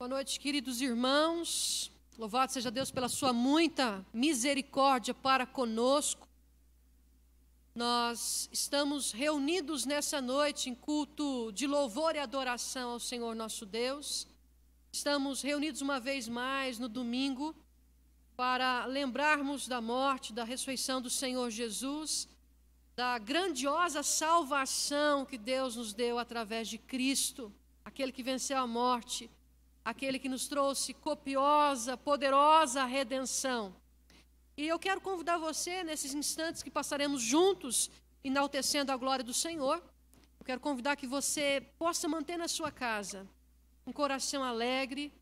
Boa noite, queridos irmãos. Louvado seja Deus pela sua muita misericórdia para conosco. Nós estamos reunidos nessa noite em culto de louvor e adoração ao Senhor nosso Deus. Estamos reunidos uma vez mais no domingo para lembrarmos da morte, da ressurreição do Senhor Jesus, da grandiosa salvação que Deus nos deu através de Cristo, aquele que venceu a morte, aquele que nos trouxe copiosa, poderosa redenção. E eu quero convidar você, nesses instantes que passaremos juntos, enaltecendo a glória do Senhor, eu quero convidar que você possa manter na sua casa um coração alegre,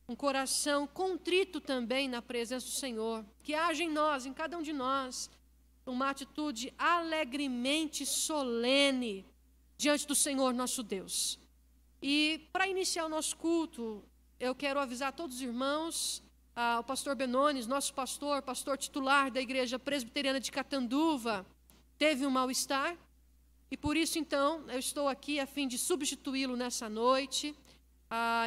um coração contrito também na presença do Senhor, que haja em nós, em cada um de nós, uma atitude alegremente solene diante do Senhor nosso Deus. E para iniciar o nosso culto, eu quero avisar a todos os irmãos, o pastor Benones, nosso pastor titular da Igreja Presbiteriana de Catanduva, teve um mal-estar, e por isso, então, eu estou aqui a fim de substituí-lo nessa noite.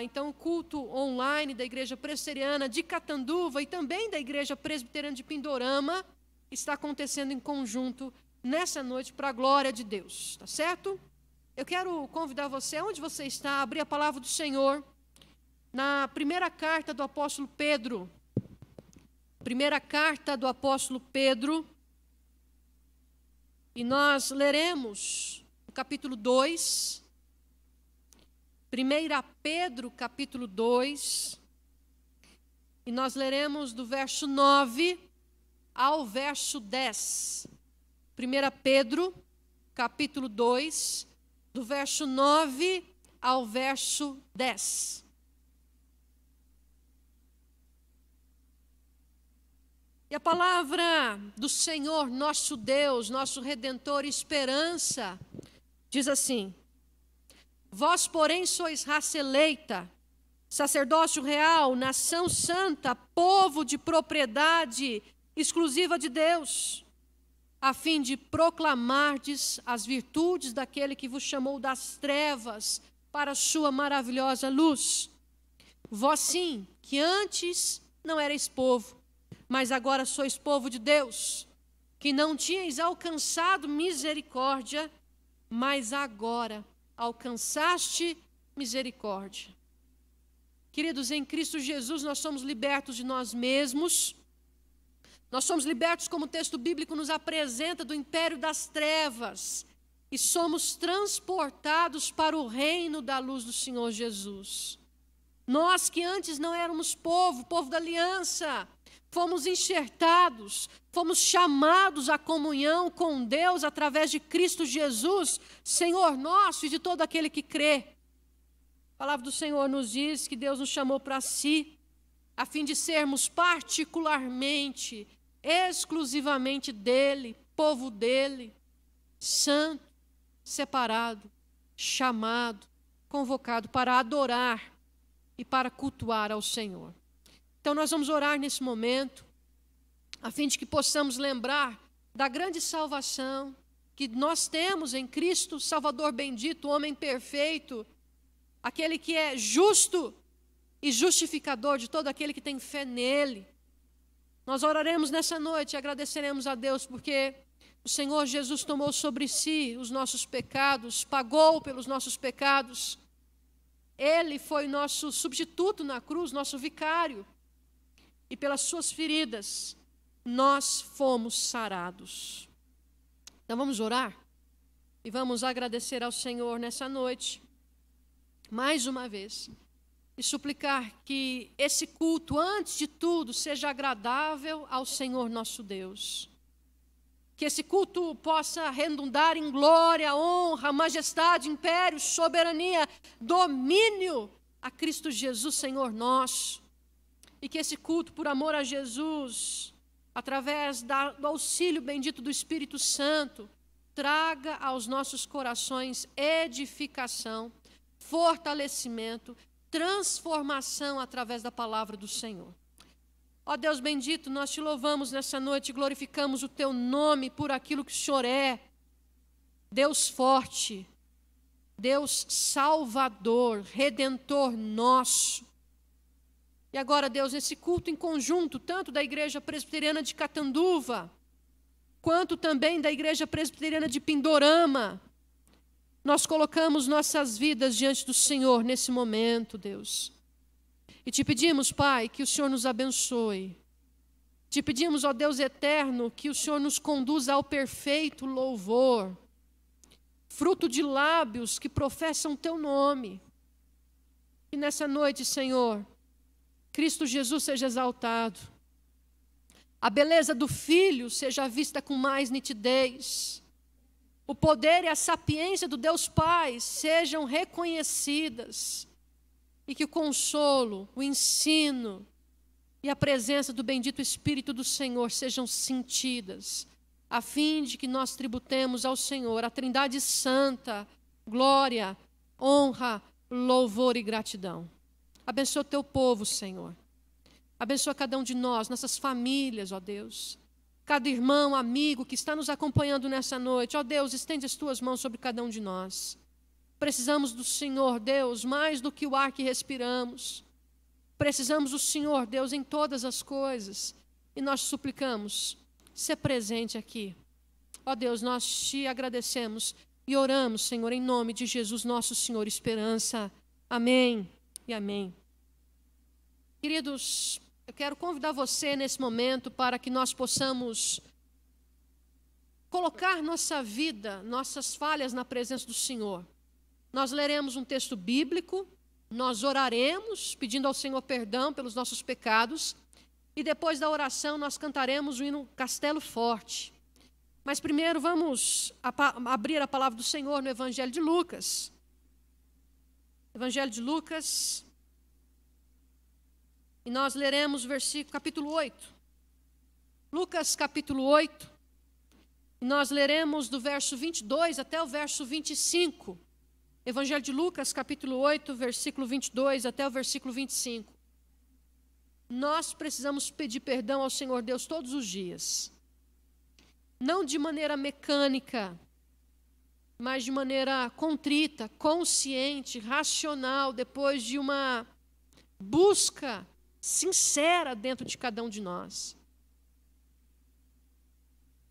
Então, o culto online da Igreja Presbiteriana de Catanduva e também da Igreja Presbiteriana de Pindorama está acontecendo em conjunto nessa noite para a glória de Deus, tá certo? Eu quero convidar você, onde você está, a abrir a palavra do Senhor na primeira carta do apóstolo Pedro. Primeira carta do apóstolo Pedro. E nós leremos o capítulo 2. 1 Pedro, capítulo 2. E nós leremos do verso 9 ao verso 10. 1 Pedro, capítulo 2, do verso 9 ao verso 10. E a palavra do Senhor, nosso Deus, nosso Redentor e esperança, diz assim: Vós, porém, sois raça eleita, sacerdócio real, nação santa, povo de propriedade exclusiva de Deus, a fim de proclamardes as virtudes daquele que vos chamou das trevas para a sua maravilhosa luz. Vós sim, que antes não erais povo, mas agora sois povo de Deus, que não tinhais alcançado misericórdia, mas agora alcançaste misericórdia. Queridos, em Cristo Jesus nós somos libertos de nós mesmos. Nós somos libertos, como o texto bíblico nos apresenta, do império das trevas e somos transportados para o reino da luz do Senhor Jesus. Nós que antes não éramos povo da aliança, fomos enxertados, fomos chamados à comunhão com Deus através de Cristo Jesus, Senhor nosso e de todo aquele que crê. A palavra do Senhor nos diz que Deus nos chamou para si, a fim de sermos particularmente, exclusivamente dele, povo dele, santo, separado, chamado, convocado para adorar e para cultuar ao Senhor. Então nós vamos orar nesse momento, a fim de que possamos lembrar da grande salvação que nós temos em Cristo, Salvador bendito, homem perfeito, aquele que é justo e justificador de todo aquele que tem fé nele. Nós oraremos nessa noite e agradeceremos a Deus porque o Senhor Jesus tomou sobre si os nossos pecados, pagou pelos nossos pecados. Ele foi nosso substituto na cruz, nosso vicário. E pelas suas feridas nós fomos sarados. Então vamos orar e vamos agradecer ao Senhor nessa noite, mais uma vez, e suplicar que esse culto, antes de tudo, seja agradável ao Senhor nosso Deus. Que esse culto possa redundar em glória, honra, majestade, império, soberania, domínio a Cristo Jesus, Senhor nosso. E que esse culto, por amor a Jesus, através do auxílio bendito do Espírito Santo, traga aos nossos corações edificação, fortalecimento, transformação através da palavra do Senhor. Ó Deus bendito, nós te louvamos nessa noite e glorificamos o teu nome por aquilo que o Senhor é. Deus forte, Deus salvador, redentor nosso, E agora, Deus, nesse culto em conjunto, tanto da Igreja Presbiteriana de Catanduva, quanto também da Igreja Presbiteriana de Pindorama, nós colocamos nossas vidas diante do Senhor nesse momento, Deus. E te pedimos, Pai, que o Senhor nos abençoe. Te pedimos, ó Deus eterno, que o Senhor nos conduza ao perfeito louvor, fruto de lábios que professam teu nome. E nessa noite, Senhor, Cristo Jesus seja exaltado. A beleza do Filho seja vista com mais nitidez. O poder e a sapiência do Deus Pai sejam reconhecidas. E que o consolo, o ensino e a presença do bendito Espírito do Senhor sejam sentidas, a fim de que nós tributemos ao Senhor a Trindade Santa, glória, honra, louvor e gratidão. Abençoa o teu povo, Senhor. Abençoa cada um de nós, nossas famílias, ó Deus. Cada irmão, amigo que está nos acompanhando nessa noite. Ó Deus, estende as tuas mãos sobre cada um de nós. Precisamos do Senhor, Deus, mais do que o ar que respiramos. Precisamos do Senhor, Deus, em todas as coisas. E nós suplicamos, ser presente aqui. Ó Deus, nós te agradecemos e oramos, Senhor, em nome de Jesus, nosso Senhor, esperança. Amém e amém. Queridos, eu quero convidar você nesse momento para que nós possamos colocar nossa vida, nossas falhas na presença do Senhor. Nós leremos um texto bíblico, nós oraremos pedindo ao Senhor perdão pelos nossos pecados e depois da oração nós cantaremos o hino Castelo Forte. Mas primeiro vamos abrir a palavra do Senhor no Evangelho de Lucas. Evangelho de Lucas. E nós leremos capítulo 8. Lucas capítulo 8. E nós leremos do verso 22 até o verso 25. Evangelho de Lucas capítulo 8, versículo 22 até o versículo 25. Nós precisamos pedir perdão ao Senhor Deus todos os dias. Não de maneira mecânica, mas de maneira contrita, consciente, racional, depois de uma busca sincera dentro de cada um de nós.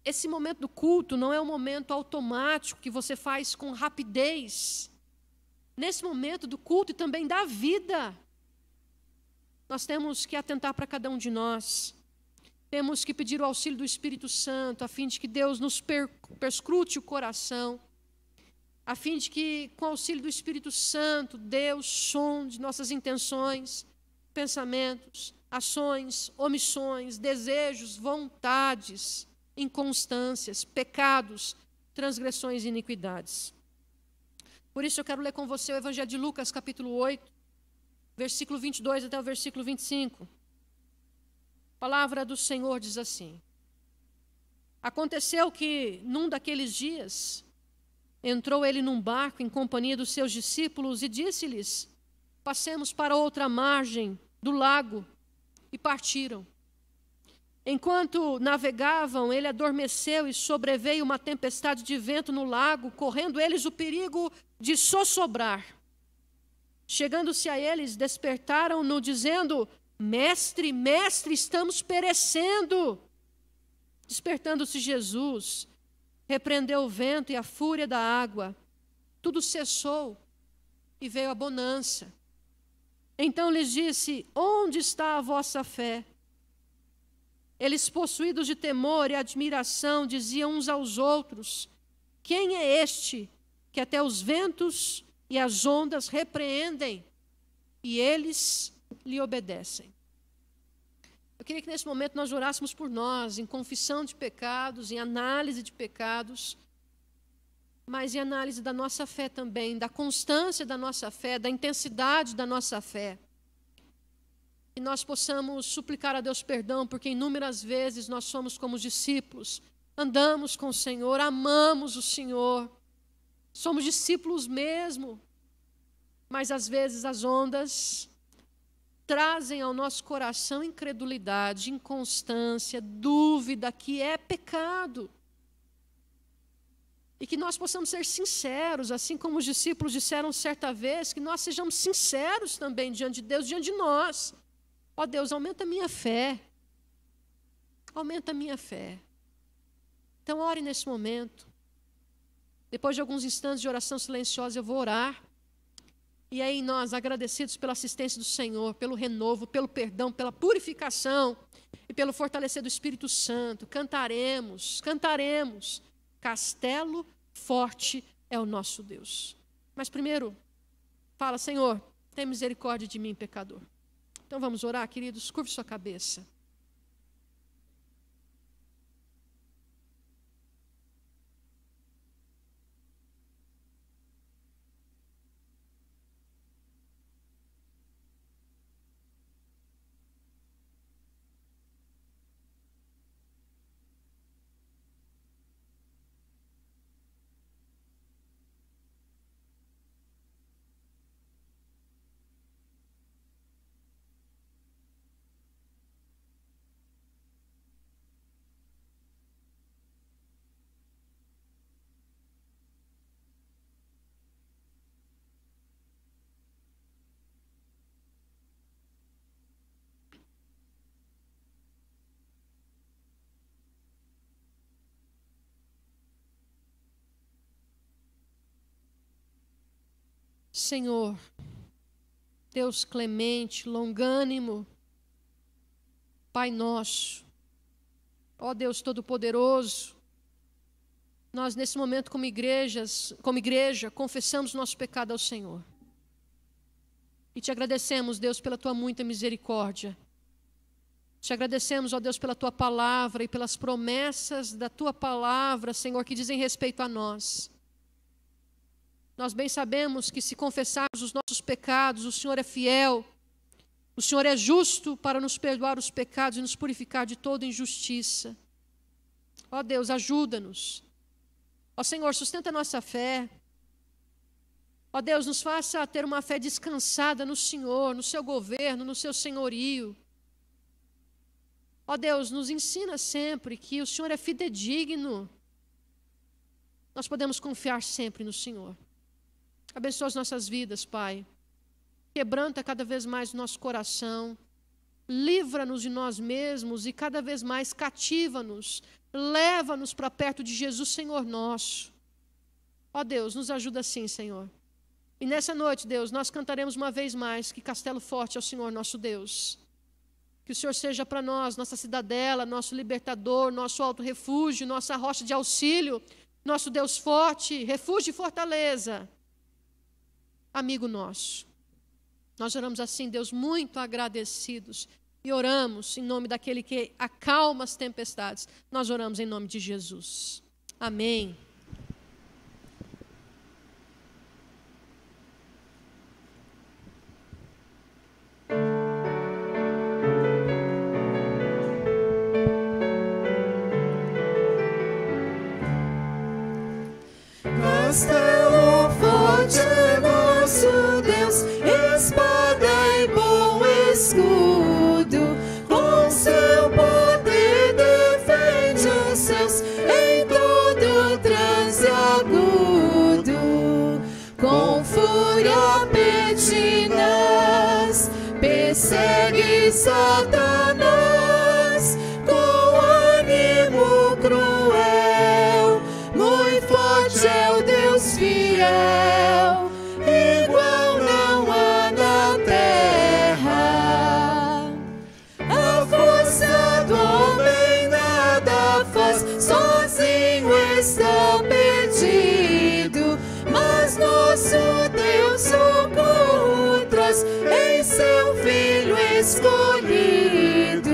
Esse momento do culto não é um momento automático que você faz com rapidez. Nesse momento do culto e também da vida, nós temos que atentar para cada um de nós. Temos que pedir o auxílio do Espírito Santo, a fim de que Deus nos perscrute o coração, a fim de que, com o auxílio do Espírito Santo, Deus sonde nossas intenções, pensamentos, ações, omissões, desejos, vontades, inconstâncias, pecados, transgressões e iniquidades. Por isso eu quero ler com você o Evangelho de Lucas, capítulo 8, versículo 22 até o versículo 25. A palavra do Senhor diz assim: Aconteceu que, num daqueles dias, entrou ele num barco em companhia dos seus discípulos e disse-lhes: Passemos para outra margem do lago. E partiram. Enquanto navegavam, ele adormeceu e sobreveio uma tempestade de vento no lago, correndo eles o perigo de sossobrar. Chegando-se a eles, despertaram-no, dizendo: Mestre, mestre, estamos perecendo. Despertando-se Jesus, repreendeu o vento e a fúria da água. Tudo cessou e veio a bonança. Então lhes disse: Onde está a vossa fé? Eles, possuídos de temor e admiração, diziam uns aos outros: Quem é este que até os ventos e as ondas repreendem e eles lhe obedecem? Eu queria que nesse momento nós orássemos por nós, em confissão de pecados, em análise de pecados, mas em análise da nossa fé também, da constância da nossa fé, da intensidade da nossa fé. Que nós possamos suplicar a Deus perdão, porque inúmeras vezes nós somos como os discípulos, andamos com o Senhor, amamos o Senhor, somos discípulos mesmo, mas às vezes as ondas trazem ao nosso coração incredulidade, inconstância, dúvida, que é pecado. E que nós possamos ser sinceros, assim como os discípulos disseram certa vez, que nós sejamos sinceros também diante de Deus, diante de nós. Ó Deus, aumenta a minha fé. Aumenta a minha fé. Então, ore nesse momento. Depois de alguns instantes de oração silenciosa, eu vou orar. E aí nós, agradecidos pela assistência do Senhor, pelo renovo, pelo perdão, pela purificação e pelo fortalecer do Espírito Santo, cantaremos. Castelo forte é o nosso Deus. Mas primeiro, fala, Senhor, tem misericórdia de mim, pecador. Então vamos orar, queridos, curve sua cabeça. Senhor, Deus clemente, longânimo, Pai nosso, ó Deus Todo-Poderoso, nós nesse momento como igreja, confessamos nosso pecado ao Senhor. E te agradecemos, Deus, pela tua muita misericórdia. Te agradecemos, ó Deus, pela tua palavra e pelas promessas da tua palavra, Senhor, que dizem respeito a nós. Nós bem sabemos que se confessarmos os nossos pecados, o Senhor é fiel, o Senhor é justo para nos perdoar os pecados e nos purificar de toda injustiça. Ó Deus, ajuda-nos. Ó Senhor, sustenta a nossa fé. Ó Deus, nos faça ter uma fé descansada no Senhor, no seu governo, no seu senhorio. Ó Deus, nos ensina sempre que o Senhor é fidedigno. Nós podemos confiar sempre no Senhor. Abençoa as nossas vidas, Pai. Quebranta cada vez mais o nosso coração. Livra-nos de nós mesmos e cada vez mais cativa-nos. Leva-nos para perto de Jesus, Senhor nosso. Ó Deus, nos ajuda assim, Senhor. E nessa noite, Deus, nós cantaremos uma vez mais que castelo forte é o Senhor nosso Deus. Que o Senhor seja para nós, nossa cidadela, nosso libertador, nosso alto refúgio, nossa rocha de auxílio, nosso Deus forte, refúgio e fortaleza. Amigo nosso. Nós oramos assim, Deus, muito agradecidos. E oramos em nome daquele que acalma as tempestades. Nós oramos em nome de Jesus. Amém. Castelo forte é nosso Deus, espada e bom escudo, com seu poder defende os seus em todo transe agudo, com fúria pertinaz, persegue Satanás, com ânimo cruel, muito forte é o Deus fiel, igual não há na terra. A força do homem nada faz, sozinho está perdido, mas nosso Deus socorro traz em seu Filho escolhido.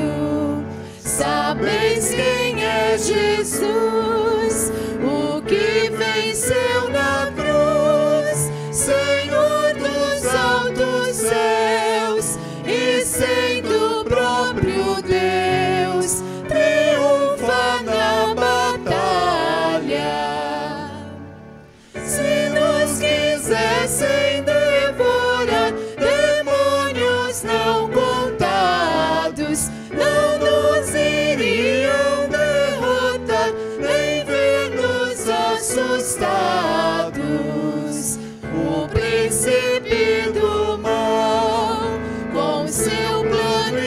Sabeis quem é Jesus, o que venceu na cruz, Senhor dos altos céus, e sendo o próprio Deus, triunfa na batalha. Se nos quisessem devorar, demônios não contados, não nos iriam derrotar, nem ver-nos assustados. O príncipe do mal, com seu plano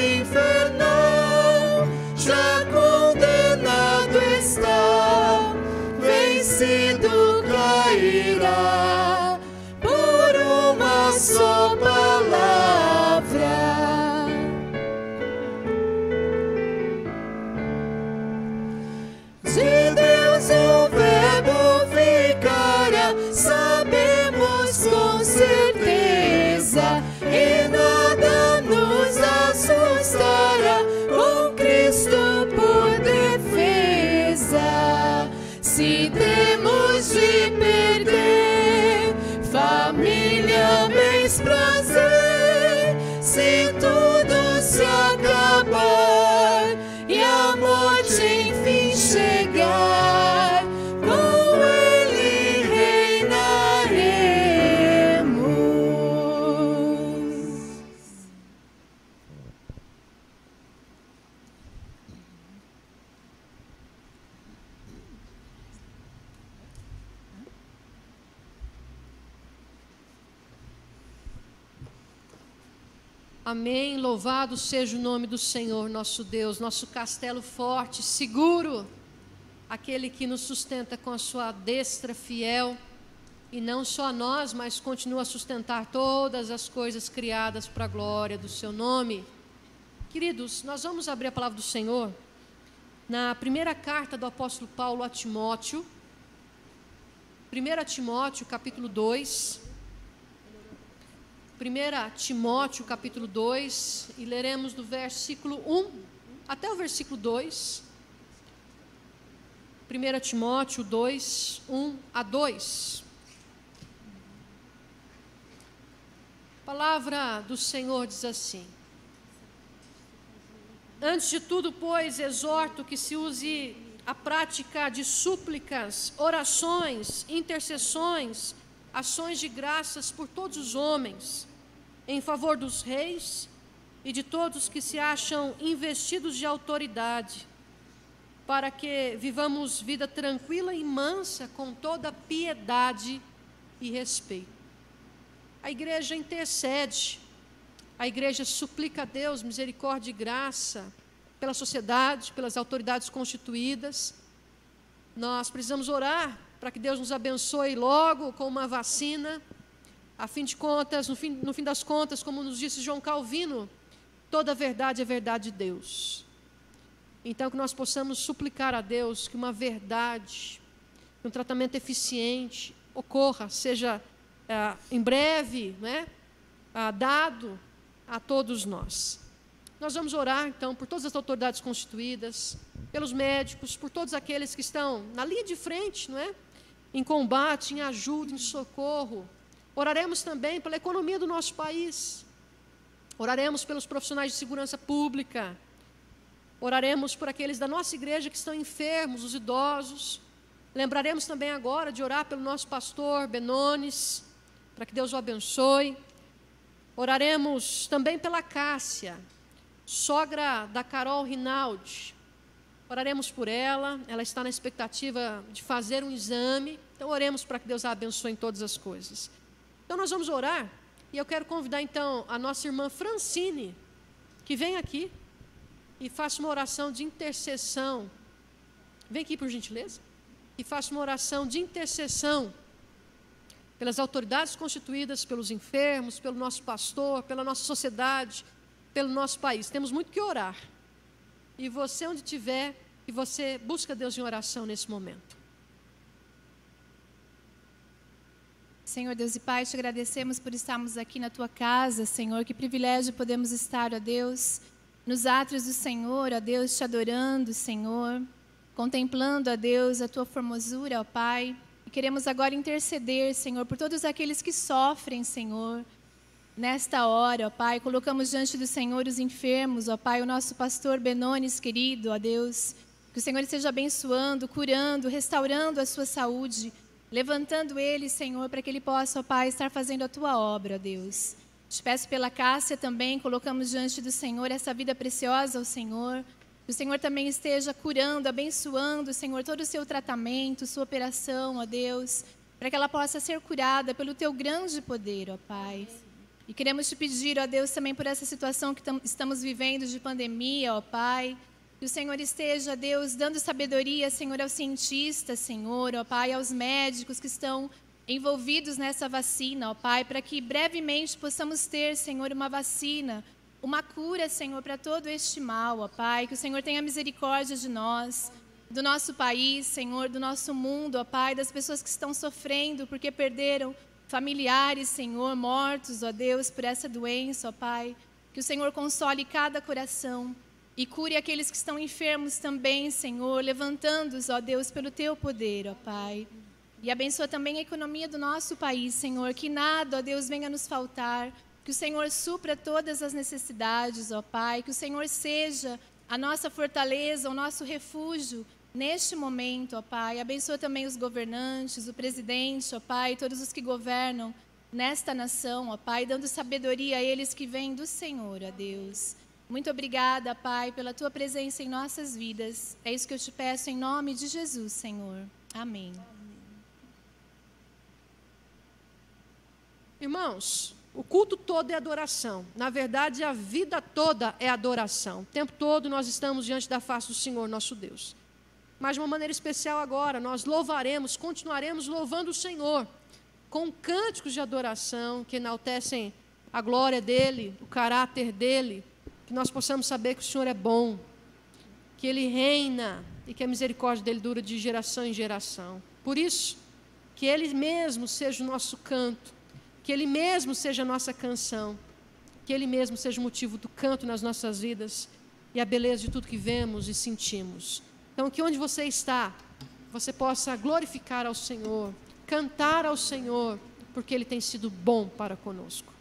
mais prazer se tudo se acabar e a morte enfim chegar. Com Ele reinaremos. Amém. Louvado seja o nome do Senhor, nosso Deus, nosso castelo forte, seguro, aquele que nos sustenta com a sua destra fiel, e não só nós, mas continua a sustentar todas as coisas criadas para a glória do seu nome. Queridos, nós vamos abrir a palavra do Senhor na primeira carta do apóstolo Paulo a Timóteo, 1 Timóteo, capítulo 2. 1 Timóteo, capítulo 2, e leremos do versículo 1 até o versículo 2. 1 Timóteo 2, 1 a 2. A palavra do Senhor diz assim: Antes de tudo, pois, exorto que se use a prática de súplicas, orações, intercessões, ações de graças por todos os homens, em favor dos reis e de todos que se acham investidos de autoridade, para que vivamos vida tranquila e mansa, com toda piedade e respeito. A igreja intercede, a igreja suplica a Deus misericórdia e graça pela sociedade, pelas autoridades constituídas. Nós precisamos orar para que Deus nos abençoe logo com uma vacina. A fim de contas, no fim das contas, como nos disse João Calvino, toda verdade é verdade de Deus. Então, que nós possamos suplicar a Deus que uma verdade, um tratamento eficiente ocorra, seja em breve, né, dado a todos nós. Nós vamos orar, então, por todas as autoridades constituídas, pelos médicos, por todos aqueles que estão na linha de frente, não é? Em combate, em ajuda, em socorro. Oraremos também pela economia do nosso país. Oraremos pelos profissionais de segurança pública. Oraremos por aqueles da nossa igreja que estão enfermos, os idosos. Lembraremos também agora de orar pelo nosso pastor Benones, para que Deus o abençoe. Oraremos também pela Cássia, sogra da Carol Rinaldi. Oraremos por ela, ela está na expectativa de fazer um exame. Então oremos para que Deus a abençoe em todas as coisas. Então nós vamos orar, e eu quero convidar então a nossa irmã Francine, que vem aqui e faça uma oração de intercessão. Vem aqui, por gentileza. E faça uma oração de intercessão pelas autoridades constituídas, pelos enfermos, pelo nosso pastor, pela nossa sociedade, pelo nosso país. Temos muito que orar. E você, onde estiver, que você busca Deus em oração nesse momento. Senhor Deus e Pai, te agradecemos por estarmos aqui na Tua casa, Senhor. Que privilégio podemos estar, ó Deus, nos átrios do Senhor, ó Deus, te adorando, Senhor, contemplando, ó Deus, a Tua formosura, ó Pai. E queremos agora interceder, Senhor, por todos aqueles que sofrem, Senhor, nesta hora, ó Pai. Colocamos diante do Senhor os enfermos, ó Pai, o nosso pastor Benones, querido, ó Deus. Que o Senhor esteja abençoando, curando, restaurando a sua saúde, levantando ele, Senhor, para que ele possa, ó Pai, estar fazendo a Tua obra, ó Deus. Te peço pela Cássia também, colocamos diante do Senhor essa vida preciosa ao Senhor. Que o Senhor também esteja curando, abençoando, Senhor, todo o seu tratamento, sua operação, ó Deus, para que ela possa ser curada pelo Teu grande poder, ó Pai. E queremos Te pedir, ó Deus, também por essa situação que estamos vivendo de pandemia, ó Pai. Que o Senhor esteja, Deus, dando sabedoria, Senhor, aos cientistas, Senhor, ó Pai, aos médicos que estão envolvidos nessa vacina, ó Pai, para que brevemente possamos ter, Senhor, uma vacina, uma cura, Senhor, para todo este mal, ó Pai. Que o Senhor tenha misericórdia de nós, do nosso país, Senhor, do nosso mundo, ó Pai, das pessoas que estão sofrendo porque perderam familiares, Senhor, mortos, ó Deus, por essa doença, ó Pai. Que o Senhor console cada coração e cure aqueles que estão enfermos também, Senhor, levantando-os, ó Deus, pelo Teu poder, ó Pai. E abençoa também a economia do nosso país, Senhor. Que nada, ó Deus, venha nos faltar. Que o Senhor supra todas as necessidades, ó Pai. Que o Senhor seja a nossa fortaleza, o nosso refúgio neste momento, ó Pai. Abençoa também os governantes, o presidente, ó Pai, todos os que governam nesta nação, ó Pai, dando sabedoria a eles que vêm do Senhor, ó Deus. Muito obrigada, Pai, pela Tua presença em nossas vidas. É isso que eu te peço em nome de Jesus, Senhor. Amém. Irmãos, o culto todo é adoração. Na verdade, a vida toda é adoração. O tempo todo nós estamos diante da face do Senhor, nosso Deus. Mas de uma maneira especial agora, nós louvaremos, continuaremos louvando o Senhor, com cânticos de adoração que enaltecem a glória dEle, o caráter dEle, que nós possamos saber que o Senhor é bom, que Ele reina e que a misericórdia dEle dura de geração em geração. Por isso, que Ele mesmo seja o nosso canto, que Ele mesmo seja a nossa canção, que Ele mesmo seja o motivo do canto nas nossas vidas e a beleza de tudo que vemos e sentimos. Então, que onde você está, você possa glorificar ao Senhor, cantar ao Senhor, porque Ele tem sido bom para conosco.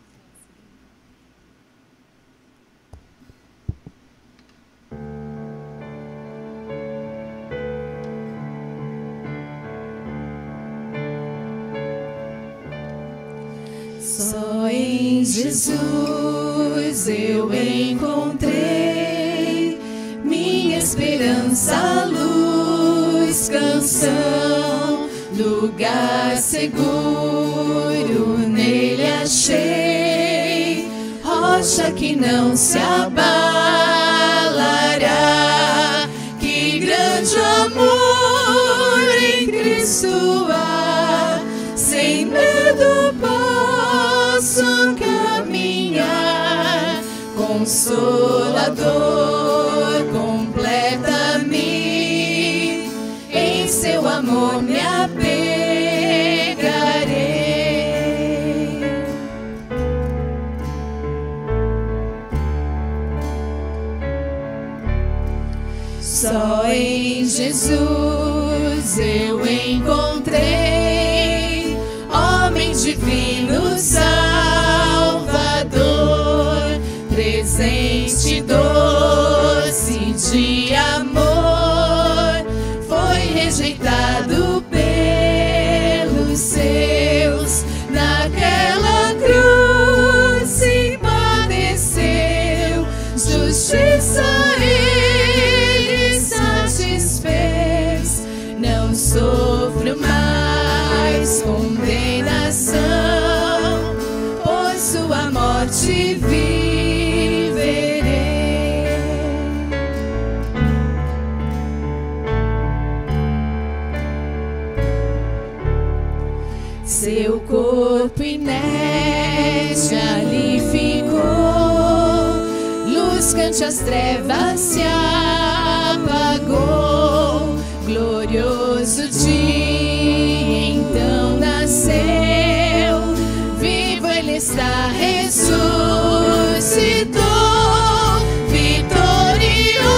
Só em Jesus eu encontrei minha esperança, luz, canção, lugar seguro nele achei, rocha que não se abalará, que grande amor em Cristo há, sem medo posso caminhar, Consolador, completa-me, em seu amor me apegarei. Só em Jesus eu encontrei homem divino, Salvador, presente doce de amor, foi rejeitado pelos seus, naquela cruz se padeceu, justiça ele satisfez, não sofro mais condenação, por sua morte viverei. Seu corpo inerte ali ficou, luz que ante as trevas se apagou, glorioso dia então nasceu, vivo ele está, ressuscitou, vitorioso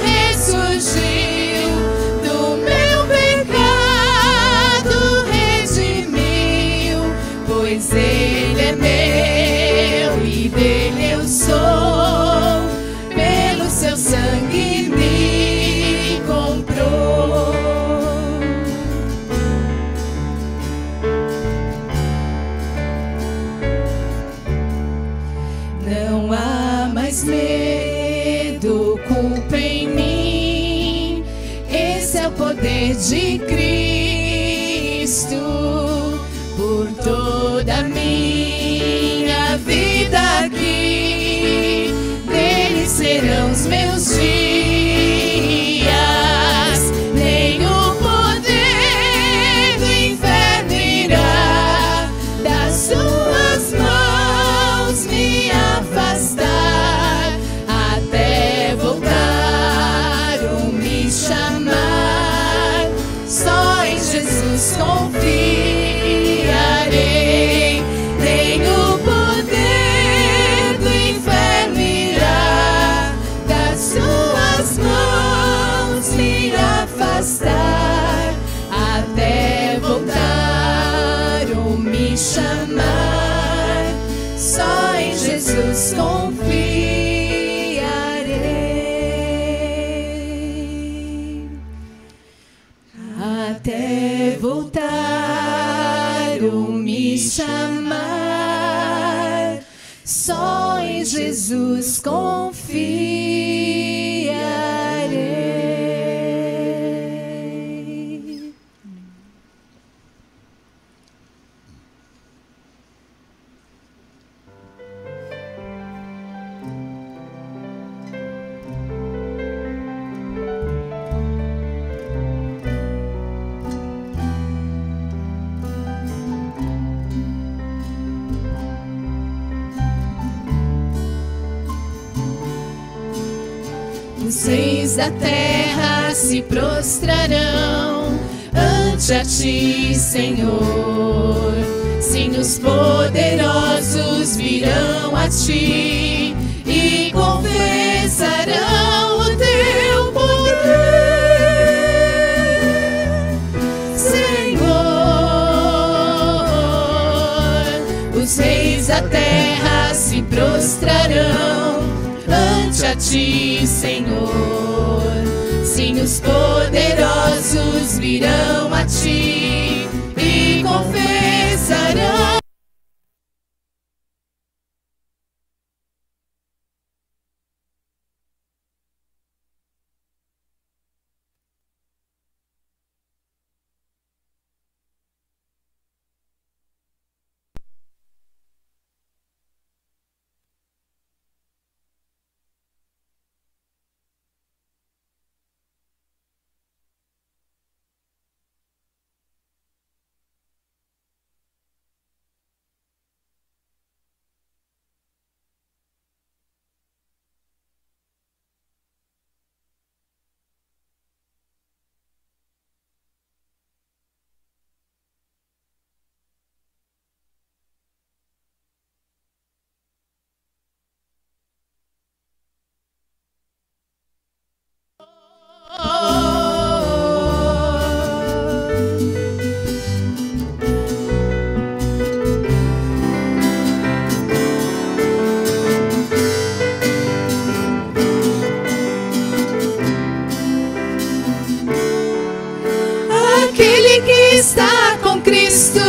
ressurgiu, do meu pecado redimiu, pois ele é meu e dele eu sou, pelo seu sangue me comprou. Não há mais medo, culpa em mim, esse é o poder de Cristo, por toda a minha vida aqui, dele serão os meus dias, nem o poder do inferno irá das suas mãos me afastar, até voltar ou me chamar, só em Jesus confiarei, nem o poder do inferno irá das suas chamar, só em Jesus confiarei. Até voltar ou me chamar, só em Jesus confiarei. Os reis da terra se prostrarão ante a ti, Senhor. Sim, os poderosos virão a ti e confessarão o teu poder, Senhor. Os reis da terra se prostrarão ante a ti, Senhor. Sim, os poderosos virão a ti e confessarão. Aquele que está com Cristo,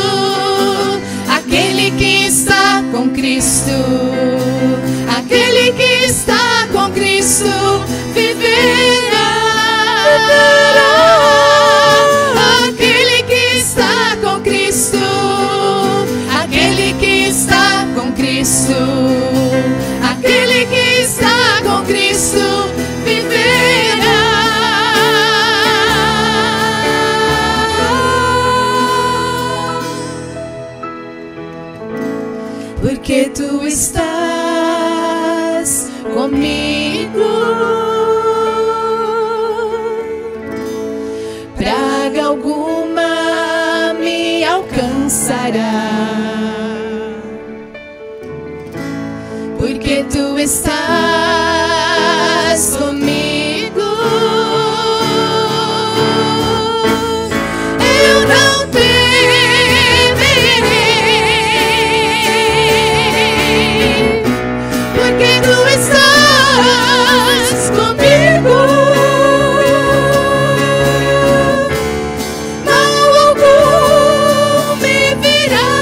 aquele que está com Cristo, aquele que está com Cristo viverá. Aquele que está com Cristo, aquele que está com Cristo, aquele que está com Cristo viverá. Porque tu estás comigo, praga alguma me alcançará. Porque tu estás comigo, eu não temerei. Porque tu estás comigo, mal algum me virá.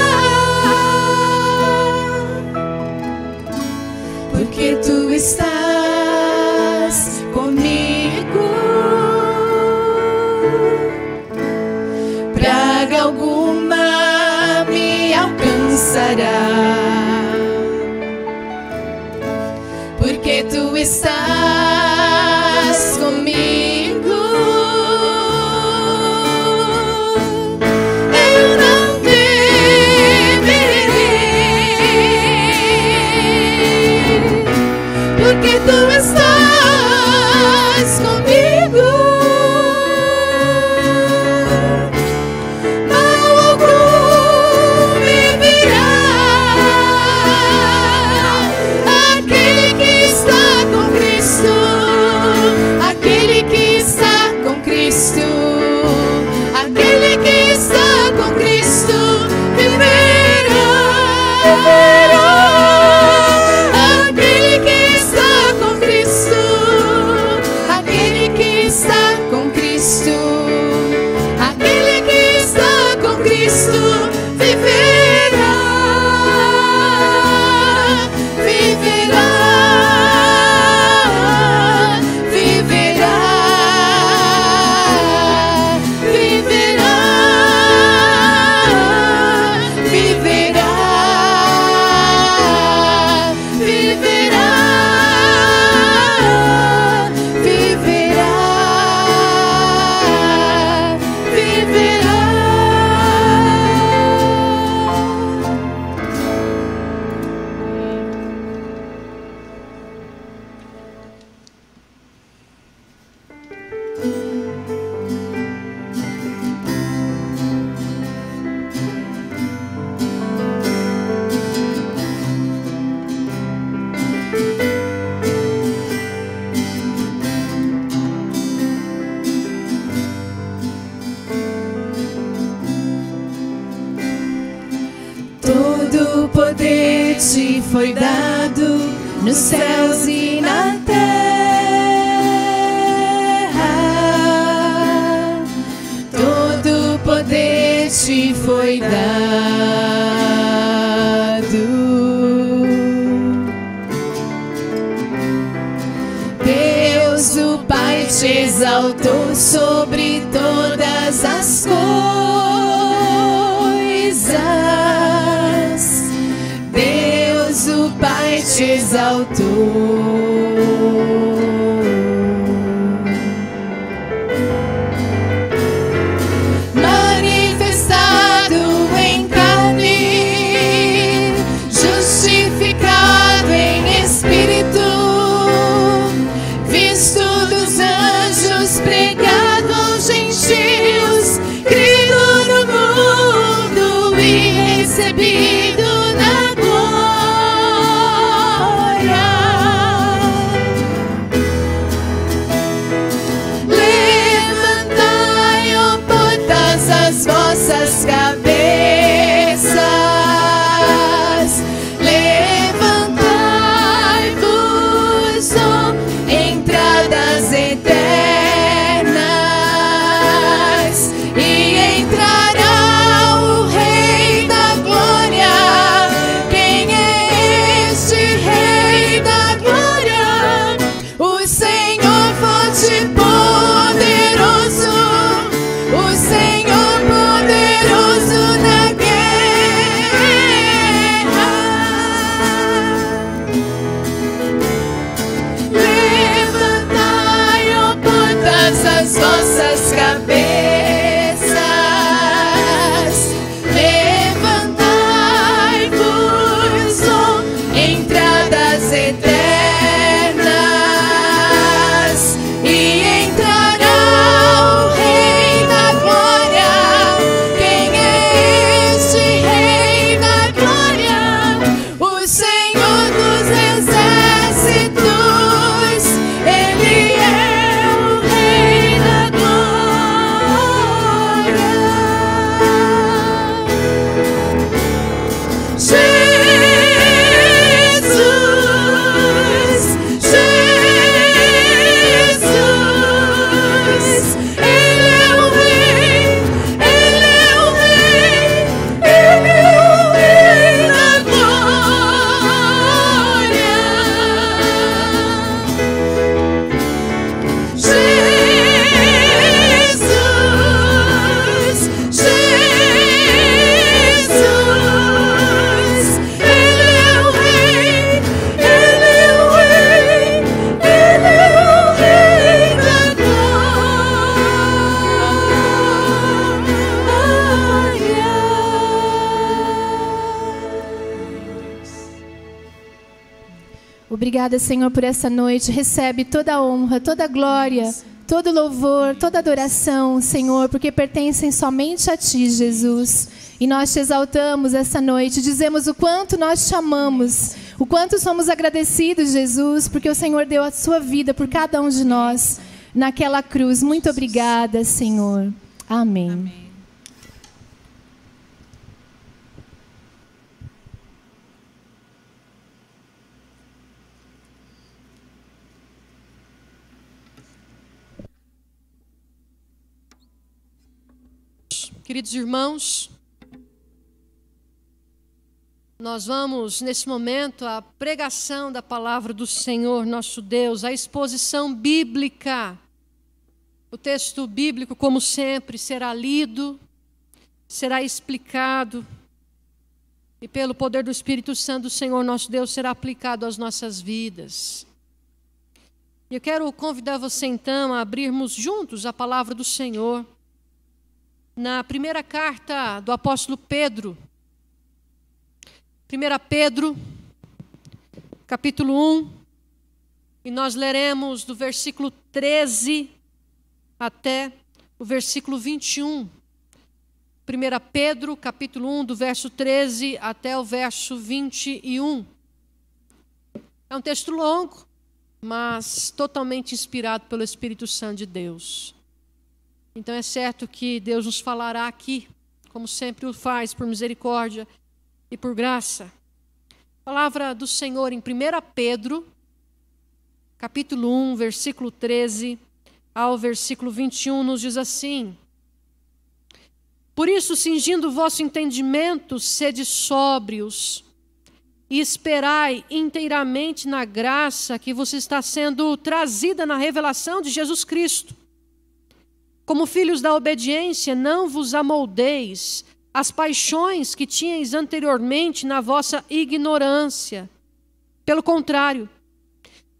Porque tu estás comigo, praga alguma me alcançará. Porque tu estás comigo, eu não temerei. Porque tu estás comigo, mal algum me virá. Aquele que está com Cristo, o poder te foi dado nos céus e na terra. Todo o poder te foi dado. Deus, o Pai, te exaltou sobre todas as coisas. Deus, o Pai, te exaltou. Obrigada, Senhor, por essa noite. Recebe toda a honra, toda a glória, todo louvor, toda adoração, Senhor, porque pertencem somente a Ti, Jesus. E nós te exaltamos essa noite, dizemos o quanto nós te amamos, o quanto somos agradecidos, Jesus, porque o Senhor deu a sua vida por cada um de nós naquela cruz. Muito obrigada, Senhor. Amém. Amém. Queridos irmãos, nós vamos, nesse momento, à pregação da palavra do Senhor, nosso Deus, a exposição bíblica. O texto bíblico, como sempre, será lido, será explicado, e pelo poder do Espírito Santo do Senhor, nosso Deus, será aplicado às nossas vidas. Eu quero convidar você, então, a abrirmos juntos a palavra do Senhor, na primeira carta do apóstolo Pedro, 1 Pedro, capítulo 1, e nós leremos do versículo 13 até o versículo 21. 1 Pedro, capítulo 1, do verso 13 até o verso 21. É um texto longo, mas totalmente inspirado pelo Espírito Santo de Deus. Então é certo que Deus nos falará aqui, como sempre o faz, por misericórdia e por graça. Palavra do Senhor em 1 Pedro, capítulo 1, versículo 13 ao versículo 21, nos diz assim: Por isso, cingindo o vosso entendimento, sede sóbrios, e esperai inteiramente na graça que vos está sendo trazida na revelação de Jesus Cristo. Como filhos da obediência, não vos amoldeis as paixões que tinhais anteriormente na vossa ignorância. Pelo contrário,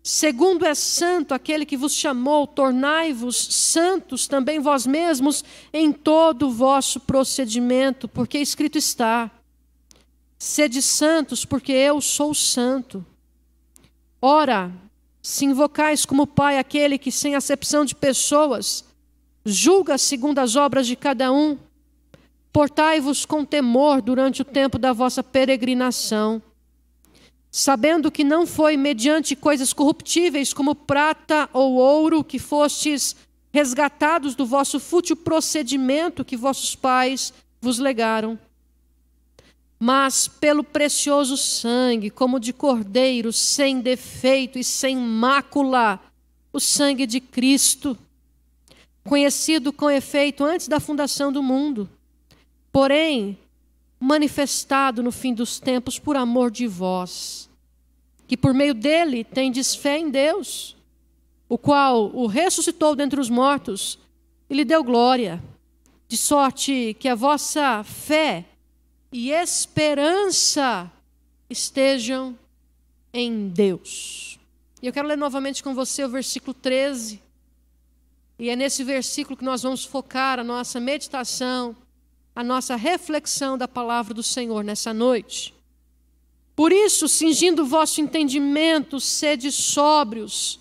segundo é santo aquele que vos chamou, tornai-vos santos também vós mesmos em todo o vosso procedimento, porque escrito está: sede santos, porque eu sou santo. Ora, se invocais como Pai aquele que, sem acepção de pessoas, julga segundo as obras de cada um, portai-vos com temor durante o tempo da vossa peregrinação, sabendo que não foi mediante coisas corruptíveis como prata ou ouro que fostes resgatados do vosso fútil procedimento que vossos pais vos legaram, mas pelo precioso sangue, como de cordeiro, sem defeito e sem mácula, o sangue de Cristo, conhecido com efeito antes da fundação do mundo, porém manifestado no fim dos tempos por amor de vós, que por meio dele tendes fé em Deus, o qual o ressuscitou dentre os mortos e lhe deu glória, de sorte que a vossa fé e esperança estejam em Deus. E eu quero ler novamente com você o versículo 13. E é nesse versículo que nós vamos focar a nossa meditação, a nossa reflexão da palavra do Senhor nessa noite. Por isso, cingindo o vosso entendimento, sede sóbrios,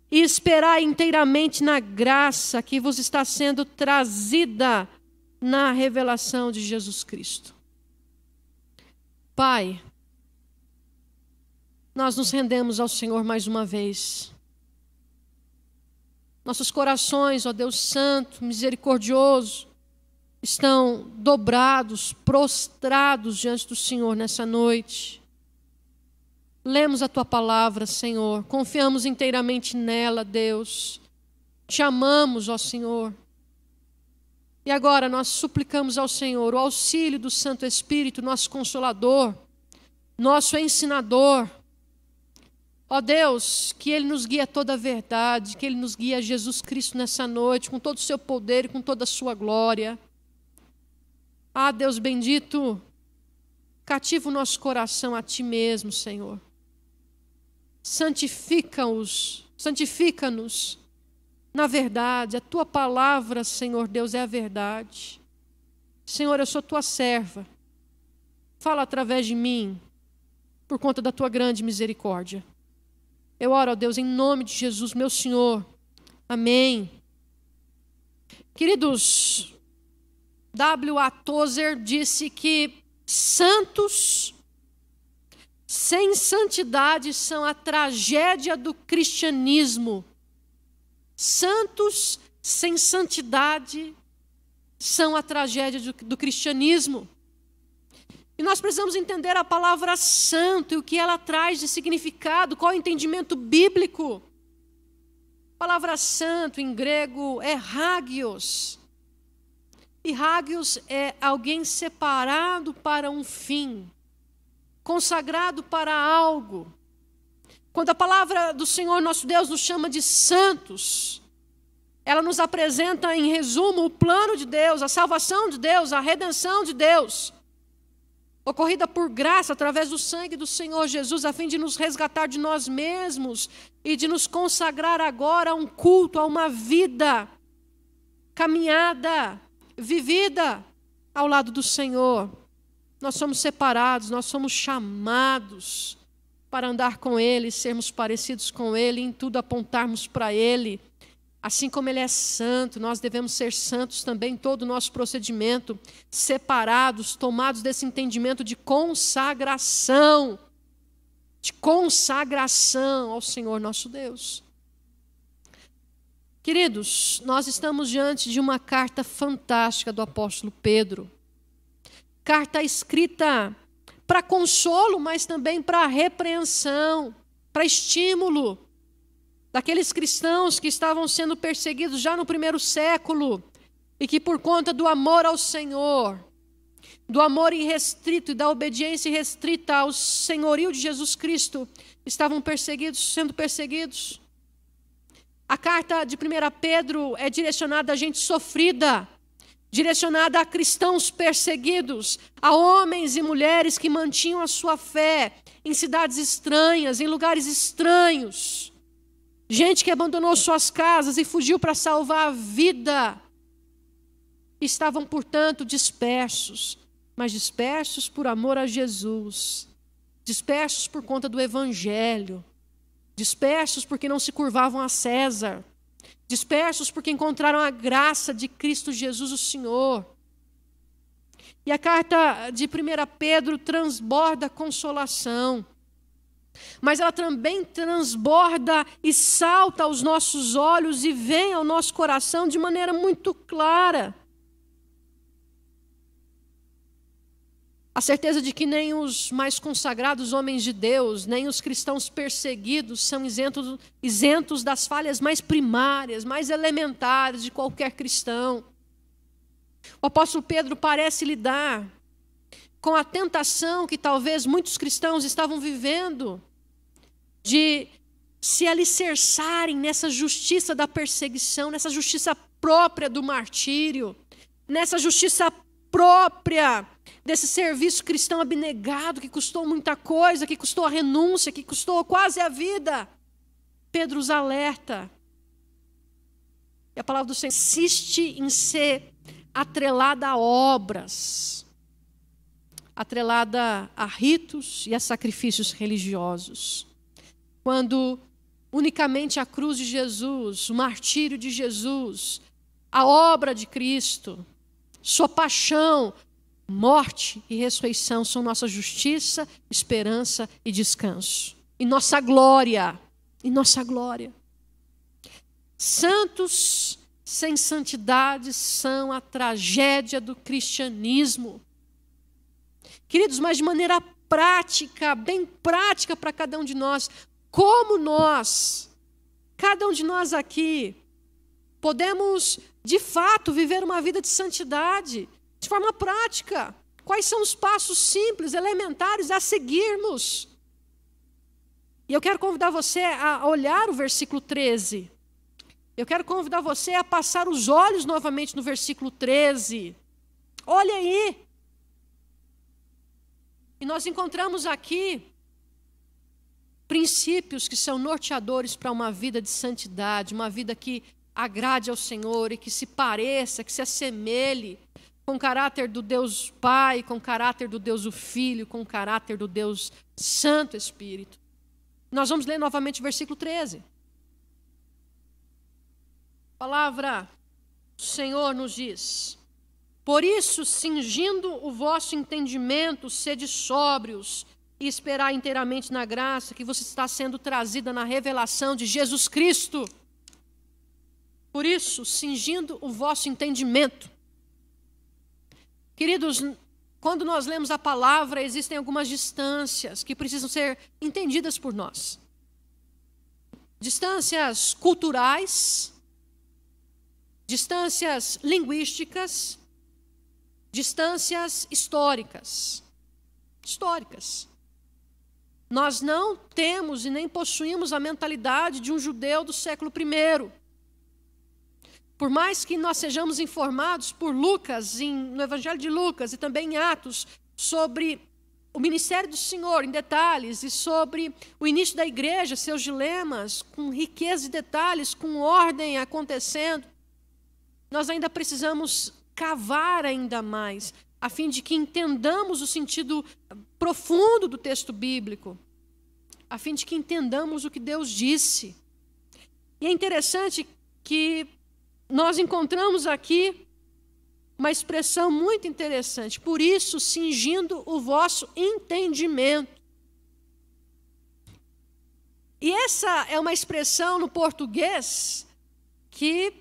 e esperai inteiramente na graça que vos está sendo trazida na revelação de Jesus Cristo. Pai, nós nos rendemos ao Senhor mais uma vez. Nossos corações, ó Deus Santo, misericordioso, estão dobrados, prostrados diante do Senhor nessa noite. Lemos a Tua palavra, Senhor, confiamos inteiramente nela, Deus. Te amamos, ó Senhor. E agora nós suplicamos ao Senhor o auxílio do Santo Espírito, nosso Consolador, nosso Ensinador. Ó Deus, que Ele nos guie a toda a verdade, que Ele nos guie a Jesus Cristo nessa noite, com todo o seu poder e com toda a sua glória. Ah, Deus bendito, cativa o nosso coração a Ti mesmo, Senhor. Santifica-nos na verdade. A Tua palavra, Senhor Deus, é a verdade. Senhor, eu sou Tua serva. Fala através de mim, por conta da Tua grande misericórdia. Eu oro, ó Deus, em nome de Jesus, meu Senhor. Amém. Queridos, W.A. Tozer disse que santos sem santidade são a tragédia do cristianismo. Santos sem santidade são a tragédia do cristianismo. E nós precisamos entender a palavra santo e o que ela traz de significado, qual é o entendimento bíblico. A palavra santo em grego é hagios. E hagios é alguém separado para um fim, consagrado para algo. Quando a palavra do Senhor nosso Deus nos chama de santos, ela nos apresenta em resumo o plano de Deus, a salvação de Deus, a redenção de Deus, ocorrida por graça através do sangue do Senhor Jesus, a fim de nos resgatar de nós mesmos e de nos consagrar agora a um culto, a uma vida caminhada, vivida ao lado do Senhor. Nós somos separados, nós somos chamados para andar com Ele, sermos parecidos com Ele, em tudo apontarmos para Ele. Assim como Ele é santo, nós devemos ser santos também em todo o nosso procedimento, separados, tomados desse entendimento de consagração ao Senhor nosso Deus. Queridos, nós estamos diante de uma carta fantástica do apóstolo Pedro. Carta escrita para consolo, mas também para repreensão, para estímulo daqueles cristãos que estavam sendo perseguidos já no primeiro século e que por conta do amor ao Senhor, do amor irrestrito e da obediência irrestrita ao senhorio de Jesus Cristo, estavam sendo perseguidos. A carta de 1 Pedro é direcionada a gente sofrida, direcionada a cristãos perseguidos, a homens e mulheres que mantinham a sua fé em cidades estranhas, em lugares estranhos. Gente que abandonou suas casas e fugiu para salvar a vida. Estavam, portanto, dispersos, mas dispersos por amor a Jesus, dispersos por conta do Evangelho, dispersos porque não se curvavam a César, dispersos porque encontraram a graça de Cristo Jesus, o Senhor. E a carta de 1 Pedro transborda consolação, mas ela também transborda e salta aos nossos olhos e vem ao nosso coração de maneira muito clara. A certeza de que nem os mais consagrados homens de Deus, nem os cristãos perseguidos são isentos das falhas mais primárias, mais elementares de qualquer cristão. O apóstolo Pedro parece lidar com a tentação que talvez muitos cristãos estavam vivendo de se alicerçarem nessa justiça da perseguição, nessa justiça própria do martírio, nessa justiça própria desse serviço cristão abnegado que custou muita coisa, que custou a renúncia, que custou quase a vida. Pedro os alerta. E a palavra do Senhor insiste em ser atrelada a obras, atrelada a ritos e a sacrifícios religiosos. Quando unicamente a cruz de Jesus, o martírio de Jesus, a obra de Cristo, sua paixão, morte e ressurreição são nossa justiça, esperança e descanso. E nossa glória. E nossa glória. Santos sem santidade são a tragédia do cristianismo. Queridos, mas de maneira prática, bem prática para cada um de nós, como nós, cada um de nós aqui, podemos de fato viver uma vida de santidade, de forma prática. Quais são os passos simples, elementares a seguirmos? E eu quero convidar você a olhar o versículo 13. Eu quero convidar você a passar os olhos novamente no versículo 13. Olha aí. E nós encontramos aqui princípios que são norteadores para uma vida de santidade, uma vida que agrade ao Senhor e que se pareça, que se assemelhe com o caráter do Deus Pai, com o caráter do Deus o Filho, com o caráter do Deus Santo Espírito. Nós vamos ler novamente o versículo 13. A palavra do Senhor nos diz: por isso, cingindo o vosso entendimento, sede sóbrios e esperar inteiramente na graça que você está sendo trazida na revelação de Jesus Cristo. Por isso, cingindo o vosso entendimento. Queridos, quando nós lemos a palavra, existem algumas distâncias que precisam ser entendidas por nós. Distâncias culturais, distâncias linguísticas, distâncias históricas. Nós não temos e nem possuímos a mentalidade de um judeu do século I. Por mais que nós sejamos informados por Lucas, no Evangelho de Lucas e também em Atos, sobre o ministério do Senhor em detalhes e sobre o início da igreja, seus dilemas, com riqueza de detalhes, com ordem acontecendo, nós ainda precisamos cavar ainda mais, a fim de que entendamos o sentido profundo do texto bíblico, a fim de que entendamos o que Deus disse. E é interessante que nós encontramos aqui uma expressão muito interessante. Por isso, cingindo o vosso entendimento. E essa é uma expressão no português que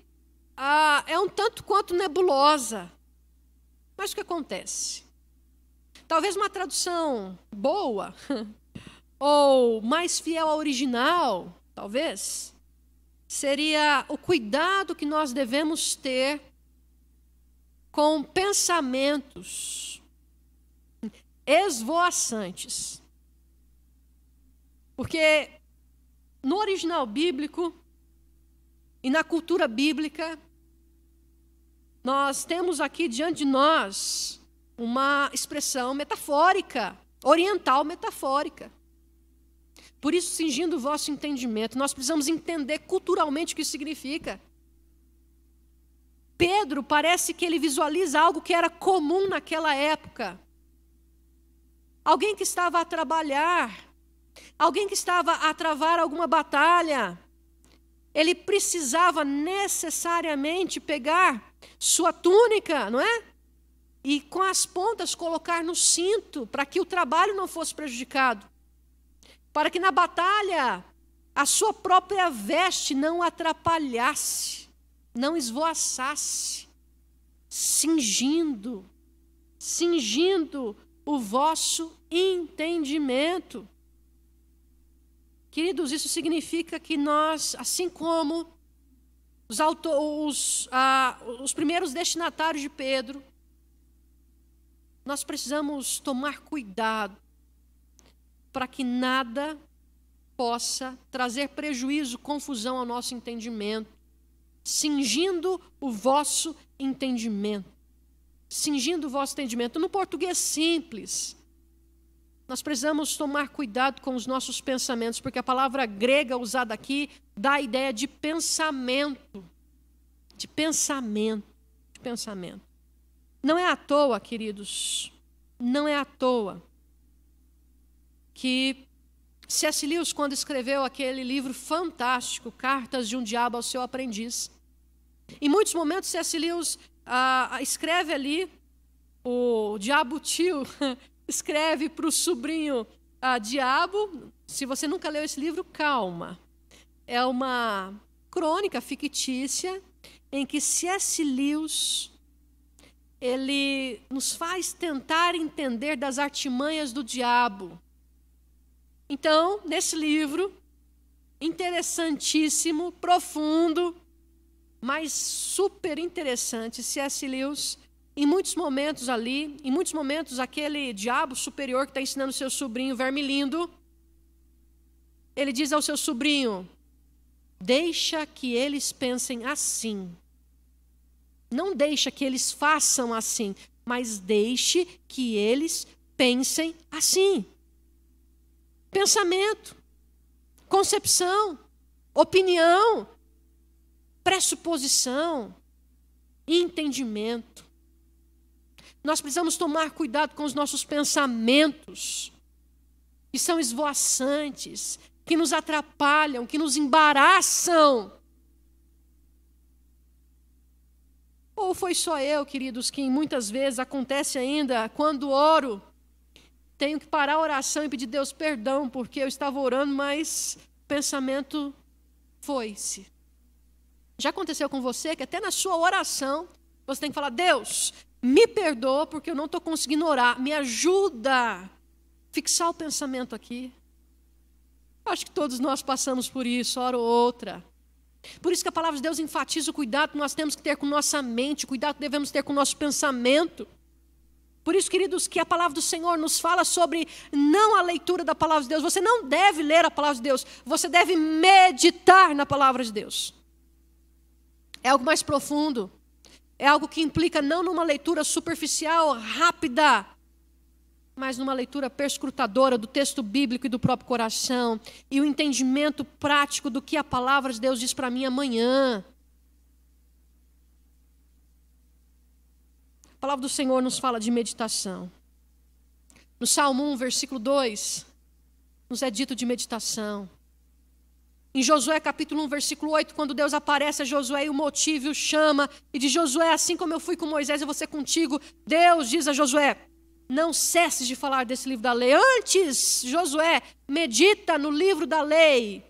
é um tanto quanto nebulosa. Mas o que acontece? Talvez uma tradução boa, ou mais fiel ao original, talvez, seria o cuidado que nós devemos ter com pensamentos esvoaçantes. Porque no original bíblico e na cultura bíblica, nós temos aqui diante de nós uma expressão metafórica, oriental metafórica. Por isso, cingindo o vosso entendimento, nós precisamos entender culturalmente o que isso significa. Pedro parece que ele visualiza algo que era comum naquela época. Alguém que estava a trabalhar, alguém que estava a travar alguma batalha, ele precisava necessariamente pegar sua túnica, não é? E com as pontas colocar no cinto, para que o trabalho não fosse prejudicado. Para que na batalha a sua própria veste não atrapalhasse, não esvoaçasse, cingindo o vosso entendimento. Queridos, isso significa que nós, assim como os primeiros destinatários de Pedro, nós precisamos tomar cuidado para que nada possa trazer prejuízo, confusão ao nosso entendimento, cingindo o vosso entendimento. Cingindo o vosso entendimento. No português simples, nós precisamos tomar cuidado com os nossos pensamentos, porque a palavra grega usada aqui dá a ideia de pensamento. De pensamento. De pensamento. Não é à toa, queridos, não é à toa que C.S. Lewis, quando escreveu aquele livro fantástico, Cartas de um Diabo ao Seu Aprendiz, em muitos momentos C.S. Lewis escreve ali, o diabo tio escreve para o sobrinho diabo. Se você nunca leu esse livro, calma. É uma crônica fictícia em que C.S. Lewis ele nos faz tentar entender das artimanhas do diabo. Então, nesse livro, interessantíssimo, profundo, mas super interessante, C.S. Lewis, em muitos momentos ali, em muitos momentos aquele diabo superior que está ensinando seu sobrinho Vermilindo, ele diz ao seu sobrinho: deixa que eles pensem assim. Não deixa que eles façam assim, mas deixe que eles pensem assim. Pensamento, concepção, opinião, pressuposição, entendimento. Nós precisamos tomar cuidado com os nossos pensamentos, que são esvoaçantes, que nos atrapalham, que nos embaraçam. Ou foi só eu, queridos, que muitas vezes acontece ainda, quando oro, tenho que parar a oração e pedir a Deus perdão, porque eu estava orando, mas o pensamento foi-se. Já aconteceu com você que até na sua oração, você tem que falar: Deus, me perdoa porque eu não estou conseguindo orar, me ajuda a fixar o pensamento aqui. Acho que todos nós passamos por isso, hora ou outra. Por isso que a palavra de Deus enfatiza o cuidado que nós temos que ter com nossa mente, o cuidado que devemos ter com o nosso pensamento. Por isso, queridos, que a palavra do Senhor nos fala sobre não a leitura da palavra de Deus. Você não deve ler a palavra de Deus, você deve meditar na palavra de Deus. É algo mais profundo. É algo que implica não numa leitura superficial, rápida, mas numa leitura perscrutadora do texto bíblico e do próprio coração, e o entendimento prático do que a palavra de Deus diz para mim amanhã. A palavra do Senhor nos fala de meditação. No Salmo 1, versículo 2, nos é dito de meditação. Em Josué capítulo 1, versículo 8, quando Deus aparece a Josué e o motiva e o chama, e diz: Josué, assim como eu fui com Moisés, eu vou ser contigo. Deus diz a Josué: não cesses de falar desse livro da lei. Antes, Josué, medita no livro da lei,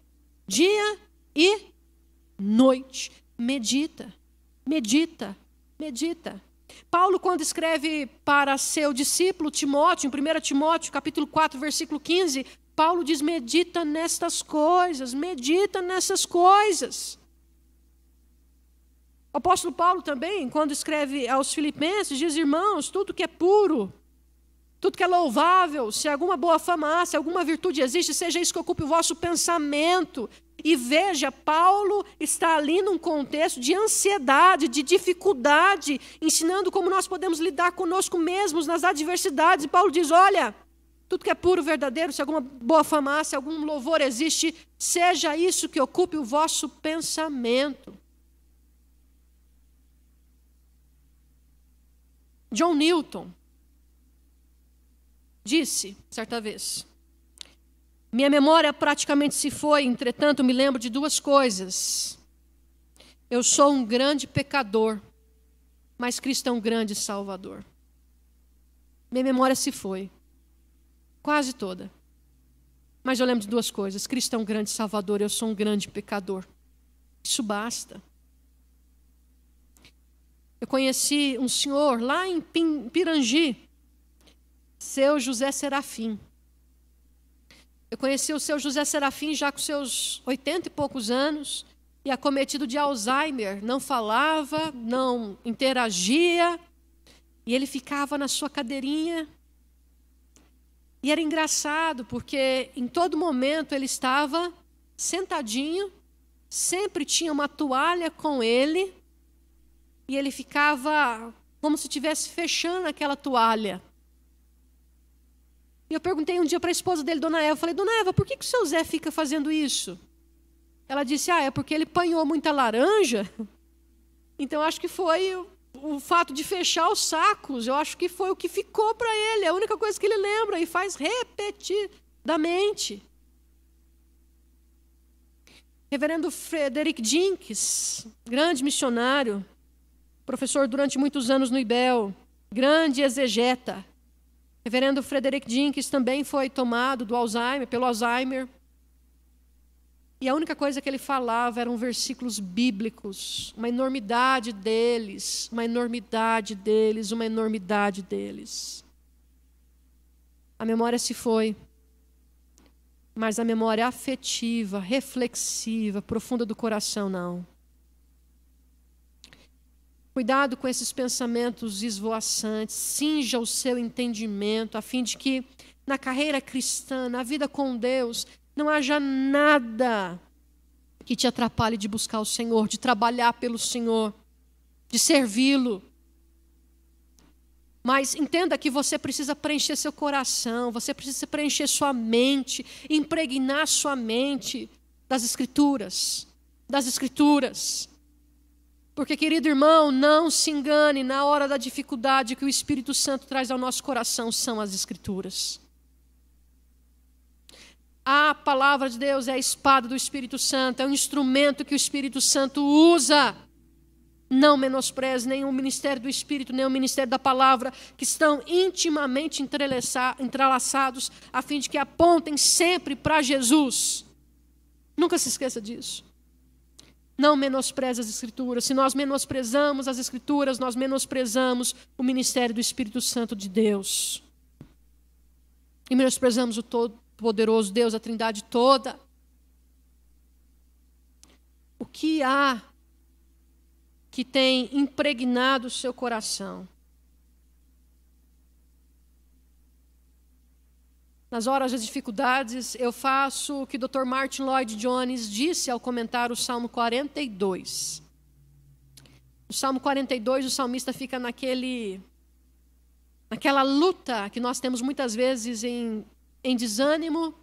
dia e noite. Medita, medita, medita. Paulo, quando escreve para seu discípulo Timóteo, em 1 Timóteo, capítulo 4, versículo 15, Paulo diz: medita nestas coisas, medita nessas coisas. O apóstolo Paulo também, quando escreve aos Filipenses, diz: irmãos, tudo que é puro, tudo que é louvável, se alguma boa fama há, se alguma virtude existe, seja isso que ocupe o vosso pensamento. E veja, Paulo está ali num contexto de ansiedade, de dificuldade, ensinando como nós podemos lidar conosco mesmos nas adversidades. E Paulo diz: olha, tudo que é puro, verdadeiro, se alguma boa fama há, se algum louvor existe, seja isso que ocupe o vosso pensamento. John Newton disse, certa vez: minha memória praticamente se foi, entretanto me lembro de duas coisas. Eu sou um grande pecador, mas Cristo é um grande Salvador. Minha memória se foi, quase toda. Mas eu lembro de duas coisas: Cristo é um grande Salvador, eu sou um grande pecador. Isso basta. Eu conheci um senhor lá em Pirangi, seu José Serafim. Eu conheci o seu José Serafim já com seus 80 e poucos anos, e acometido de Alzheimer, não falava, não interagia, e ele ficava na sua cadeirinha. E era engraçado, porque em todo momento ele estava sentadinho, sempre tinha uma toalha com ele, e ele ficava como se estivesse fechando aquela toalha. E eu perguntei um dia para a esposa dele, Dona Eva, falei: Dona Eva, por que o seu Zé fica fazendo isso? Ela disse: é porque ele apanhou muita laranja. Então acho que foi o fato de fechar os sacos, eu acho que foi o que ficou para ele, a única coisa que ele lembra e faz repetidamente. Reverendo Frederick Jenkins, grande missionário, professor durante muitos anos no IBEL, grande exegeta. Reverendo Frederick Jenkins também foi tomado pelo Alzheimer. E a única coisa que ele falava eram versículos bíblicos, uma enormidade deles, uma enormidade deles, uma enormidade deles. A memória se foi, mas a memória afetiva, reflexiva, profunda do coração, não. Cuidado com esses pensamentos esvoaçantes, cinja o seu entendimento, a fim de que na carreira cristã, na vida com Deus, não haja nada que te atrapalhe de buscar o Senhor, de trabalhar pelo Senhor, de servi-lo. Mas entenda que você precisa preencher seu coração, você precisa preencher sua mente, impregnar sua mente das Escrituras, das Escrituras. Porque, querido irmão, não se engane, na hora da dificuldade que o Espírito Santo traz ao nosso coração são as Escrituras. A palavra de Deus é a espada do Espírito Santo, é um instrumento que o Espírito Santo usa. Não menospreze nem o ministério do Espírito, nem o ministério da palavra, que estão intimamente entrelaçados, a fim de que apontem sempre para Jesus. Nunca se esqueça disso. Não menospreze as Escrituras. Se nós menosprezamos as Escrituras, nós menosprezamos o ministério do Espírito Santo de Deus. E menosprezamos o Todo-Poderoso Deus, a Trindade toda. O que há que tem impregnado o seu coração? Nas horas das dificuldades, eu faço o que o Dr. Martin Lloyd Jones disse ao comentar o Salmo 42. No Salmo 42, o salmista fica naquela luta que nós temos muitas vezes em desânimo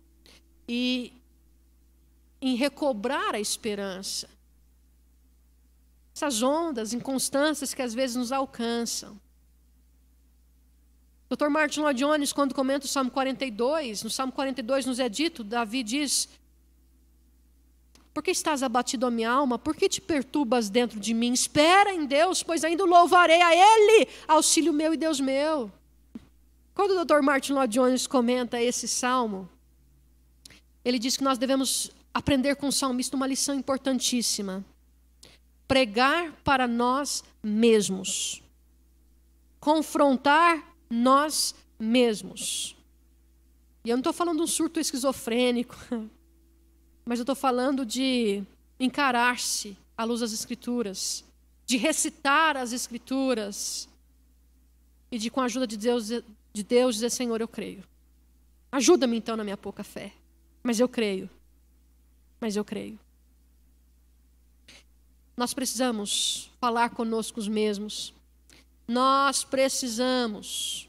e em recobrar a esperança. Essas ondas, inconstâncias que às vezes nos alcançam. Dr. Martin Lloyd Jones, quando comenta o Salmo 42, no Salmo 42 nos é dito, Davi diz: por que estás abatido, a minha alma? Por que te perturbas dentro de mim? Espera em Deus, pois ainda o louvarei a Ele, auxílio meu e Deus meu. Quando o Dr. Martin Lloyd Jones comenta esse salmo, ele diz que nós devemos aprender com o salmista uma lição importantíssima: pregar para nós mesmos. confrontar nós mesmos. E eu não estou falando de um surto esquizofrênico, mas eu estou falando de encarar-se à luz das Escrituras, de recitar as Escrituras e de, com a ajuda de Deus, dizer: Senhor, eu creio. Ajuda-me então na minha pouca fé. Mas eu creio. Mas eu creio. Nós precisamos falar conosco mesmos. Nós precisamos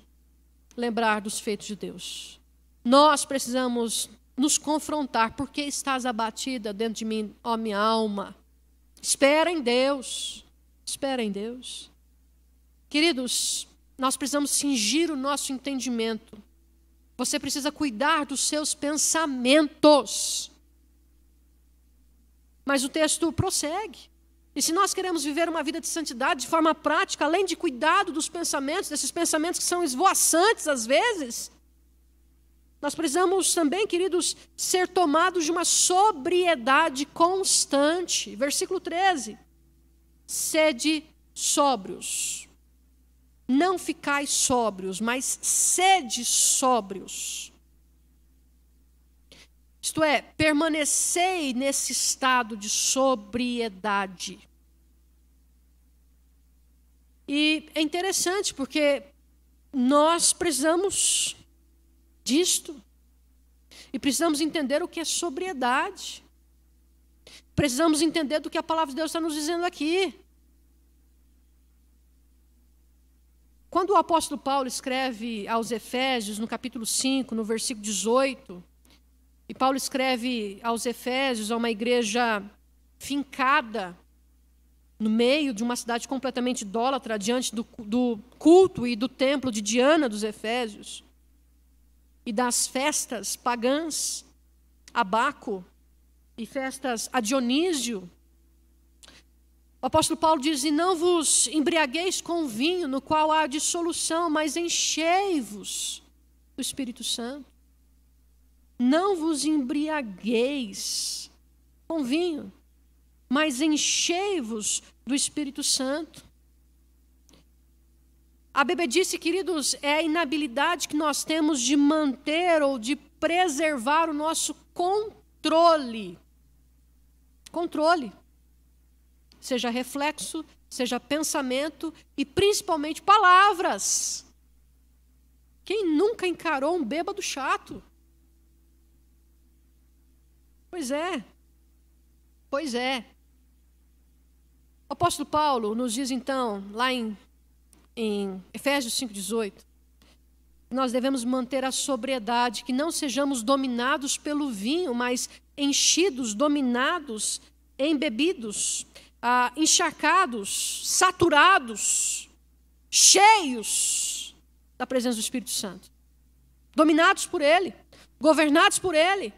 lembrar dos feitos de Deus. Nós precisamos nos confrontar. Por que estás abatida dentro de mim, ó minha alma? Espera em Deus. Espera em Deus. Queridos, nós precisamos cingir o nosso entendimento. Você precisa cuidar dos seus pensamentos. Mas o texto prossegue. E se nós queremos viver uma vida de santidade de forma prática, além de cuidado dos pensamentos, desses pensamentos que são esvoaçantes às vezes, nós precisamos também, queridos, ser tomados de uma sobriedade constante. Versículo 13. Sede sóbrios. Não ficais sóbrios, mas sede sóbrios. Isto é, permanecei nesse estado de sobriedade. E é interessante porque nós precisamos disto. E precisamos entender o que é sobriedade. Precisamos entender do que a palavra de Deus está nos dizendo aqui. Quando o apóstolo Paulo escreve aos Efésios, no capítulo 5, no versículo 18, e Paulo escreve aos Efésios, a uma igreja fincada no meio de uma cidade completamente idólatra, diante do culto e do templo de Diana dos Efésios, e das festas pagãs, a Baco, e festas a Dionísio. O apóstolo Paulo diz: e não vos embriagueis com vinho, no qual há dissolução, mas enchei-vos do Espírito Santo. Não vos embriagueis com vinho, mas enchei-vos do Espírito Santo. A bebedice, queridos, é a inabilidade que nós temos de manter ou de preservar o nosso controle. Controle. Seja reflexo, seja pensamento e principalmente palavras. Quem nunca encarou um bêbado chato? Pois é. Pois é. O apóstolo Paulo nos diz então, lá em Efésios 5,18, nós devemos manter a sobriedade, que não sejamos dominados pelo vinho, mas enchidos, dominados, embebidos, encharcados, saturados, cheios da presença do Espírito Santo. Dominados por Ele, governados por Ele.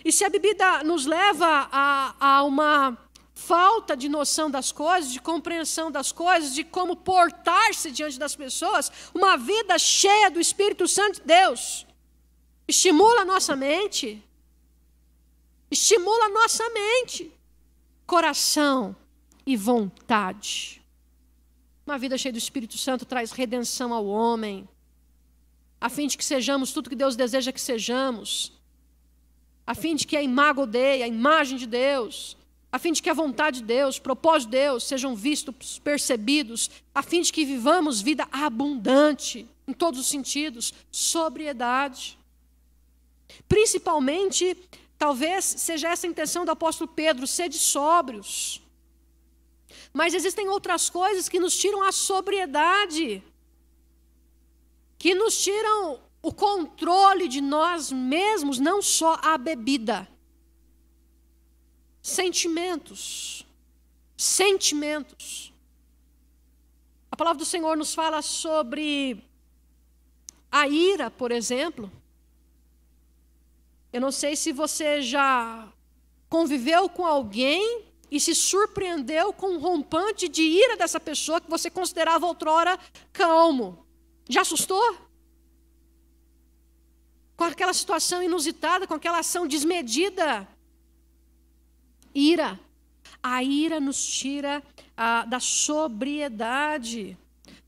E se a bebida nos leva a uma falta de noção das coisas, de compreensão das coisas, de como portar-se diante das pessoas, uma vida cheia do Espírito Santo de Deus estimula a nossa mente, coração e vontade. Uma vida cheia do Espírito Santo traz redenção ao homem, a fim de que sejamos tudo que Deus deseja que sejamos, a fim de que a imago Dei, a imagem de Deus, a fim de que a vontade de Deus, o propósito de Deus sejam vistos, percebidos, a fim de que vivamos vida abundante, em todos os sentidos, sobriedade. Principalmente, talvez seja essa a intenção do apóstolo Pedro, sede sóbrios. Mas existem outras coisas que nos tiram a sobriedade, que nos tiram o controle de nós mesmos, não só a bebida. Sentimentos. A palavra do Senhor nos fala sobre a ira, por exemplo. Eu não sei se você já conviveu com alguém e se surpreendeu com um rompante de ira dessa pessoa que você considerava outrora calmo. Já assustou? Com aquela situação inusitada, com aquela ação desmedida. Ira. A ira nos tira da sobriedade.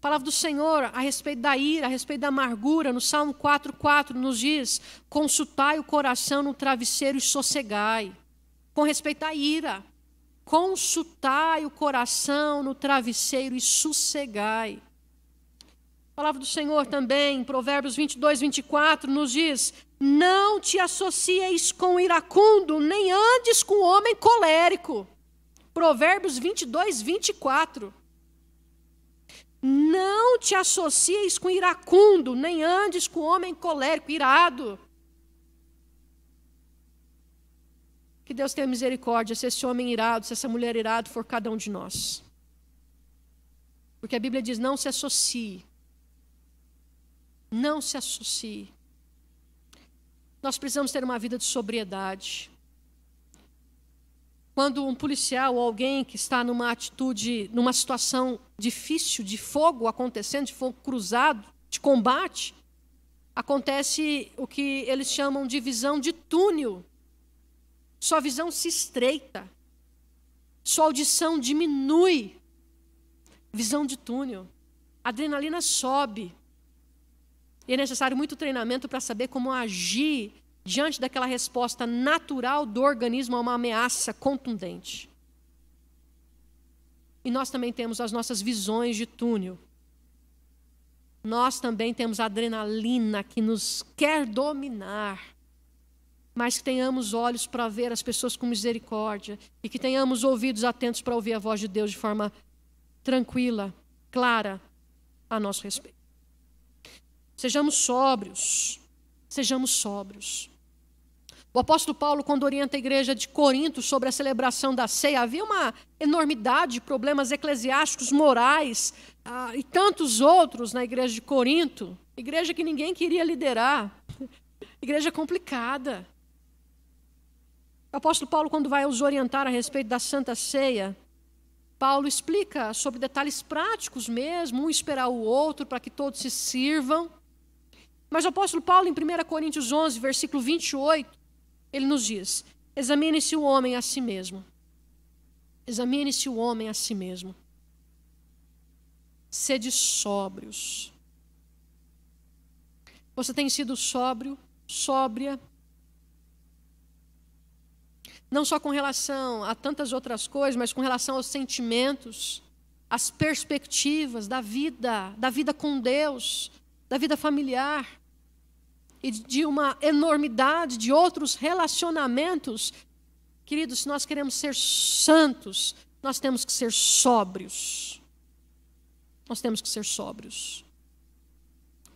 palavra do Senhor a respeito da ira, a respeito da amargura, no Salmo 4:4 nos diz: consultai o coração no travesseiro e sossegai. Com respeito à ira, consultai o coração no travesseiro e sossegai. A palavra do Senhor também, em Provérbios 22:24, nos diz: não te associeis com o iracundo, nem andes com o homem colérico. Provérbios 22:24. Não te associeis com o iracundo, nem andes com o homem colérico, irado. Que Deus tenha misericórdia se esse homem irado, se essa mulher irado for cada um de nós. Porque a Bíblia diz: não se associe. Não se associe. Nós precisamos ter uma vida de sobriedade. Quando um policial ou alguém que está numa atitude, numa situação difícil, de fogo acontecendo, de fogo cruzado, de combate, acontece o que eles chamam de visão de túnel. Sua visão se estreita. Sua audição diminui. Visão de túnel. A adrenalina sobe. E é necessário muito treinamento para saber como agir diante daquela resposta natural do organismo a uma ameaça contundente. E nós também temos as nossas visões de túnel. Nós também temos a adrenalina que nos quer dominar. Mas que tenhamos olhos para ver as pessoas com misericórdia e que tenhamos ouvidos atentos para ouvir a voz de Deus de forma tranquila, clara a nosso respeito. Sejamos sóbrios. Sejamos sóbrios. O apóstolo Paulo, quando orienta a igreja de Corinto sobre a celebração da ceia, havia uma enormidade de problemas eclesiásticos, morais e tantos outros na igreja de Corinto. Igreja que ninguém queria liderar. Igreja complicada. O apóstolo Paulo, quando vai os orientar a respeito da Santa Ceia, Paulo explica sobre detalhes práticos mesmo, um esperar o outro para que todos se sirvam. Mas o apóstolo Paulo, em 1 Coríntios 11, versículo 28, ele nos diz: examine-se o homem a si mesmo. Examine-se o homem a si mesmo. Sede sóbrios. Você tem sido sóbrio, sóbria? Não só com relação a tantas outras coisas, mas com relação aos sentimentos, às perspectivas da vida com Deus, da vida familiar e de uma enormidade de outros relacionamentos. Queridos, se nós queremos ser santos, nós temos que ser sóbrios. Nós temos que ser sóbrios.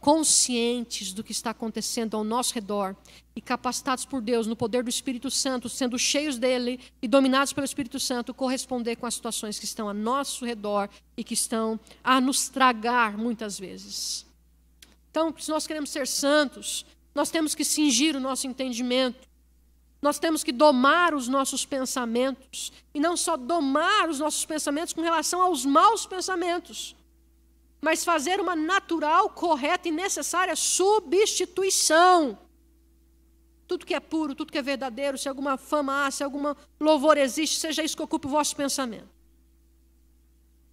Conscientes do que está acontecendo ao nosso redor e capacitados por Deus no poder do Espírito Santo, sendo cheios dele e dominados pelo Espírito Santo, corresponder com as situações que estão ao nosso redor e que estão a nos tragar muitas vezes. Então, se nós queremos ser santos, nós temos que cingir o nosso entendimento, nós temos que domar os nossos pensamentos, e não só domar os nossos pensamentos com relação aos maus pensamentos, mas fazer uma natural, correta e necessária substituição. Tudo que é puro, tudo que é verdadeiro, se alguma fama há, se algum louvor existe, seja isso que ocupe o vosso pensamento.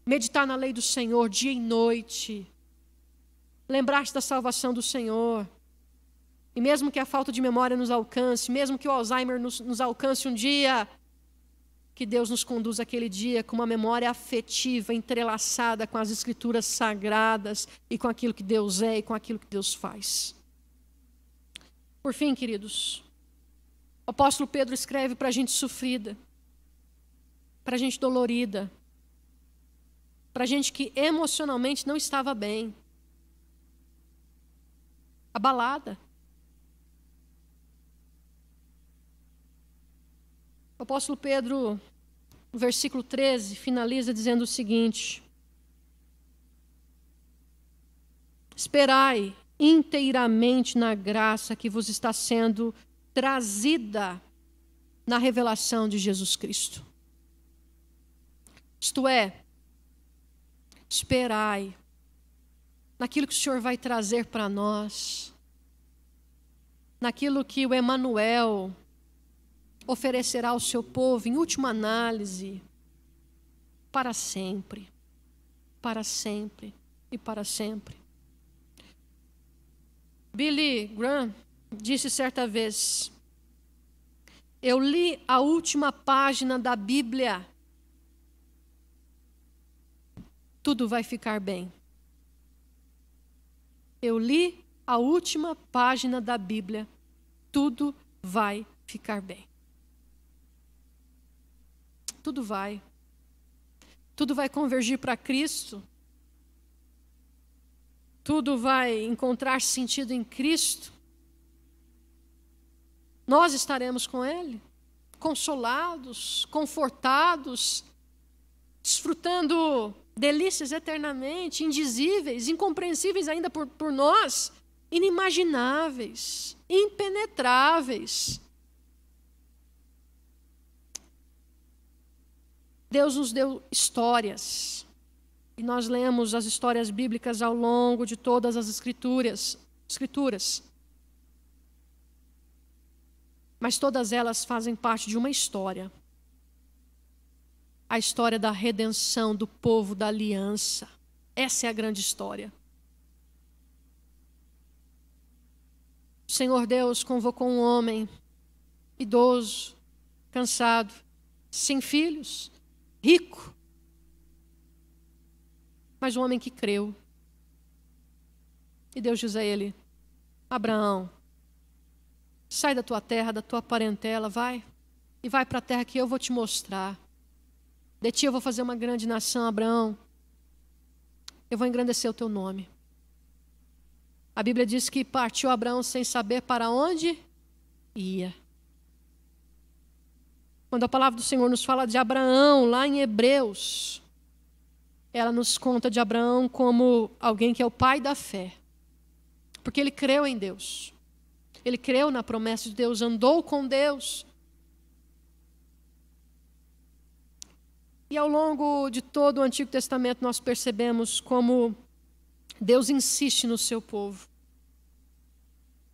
Meditar na lei do Senhor dia e noite. Lembrar-se da salvação do Senhor. E mesmo que a falta de memória nos alcance, mesmo que o Alzheimer nos alcance um dia, que Deus nos conduza aquele dia com uma memória afetiva, entrelaçada com as Escrituras sagradas e com aquilo que Deus é e com aquilo que Deus faz. Por fim, queridos, o apóstolo Pedro escreve para a gente sofrida, para a gente dolorida, para a gente que emocionalmente não estava bem, abalada. O apóstolo Pedro, no versículo 13, finaliza dizendo o seguinte: esperai inteiramente na graça que vos está sendo trazida na revelação de Jesus Cristo. Isto é, esperai naquilo que o Senhor vai trazer para nós, naquilo que o Emanuel oferecerá ao seu povo, em última análise, para sempre. Para sempre. e para sempre. Billy Graham disse certa vez: eu li a última página da Bíblia. Tudo vai ficar bem. Eu li a última página da Bíblia. Tudo vai ficar bem. Tudo vai. Tudo vai convergir para Cristo. Tudo vai encontrar sentido em Cristo. Nós estaremos com Ele, consolados, confortados, desfrutando delícias eternamente, indizíveis, incompreensíveis ainda por nós, inimagináveis, impenetráveis. Deus nos deu histórias, e nós lemos as histórias bíblicas ao longo de todas as escrituras. Mas todas elas fazem parte de uma história. A história da redenção do povo da aliança. Essa é a grande história. O Senhor Deus convocou um homem idoso, cansado, sem filhos, rico, mas um homem que creu. E Deus diz a ele: Abraão, sai da tua terra, da tua parentela, vai, e vai para a terra que eu vou te mostrar. De ti eu vou fazer uma grande nação, Abraão. Eu vou engrandecer o teu nome. A Bíblia diz que partiu Abraão sem saber para onde ia. Quando a palavra do Senhor nos fala de Abraão, lá em Hebreus, ela nos conta de Abraão como alguém que é o pai da fé. Porque ele creu em Deus. Ele creu na promessa de Deus, andou com Deus. E ao longo de todo o Antigo Testamento nós percebemos como Deus insiste no seu povo.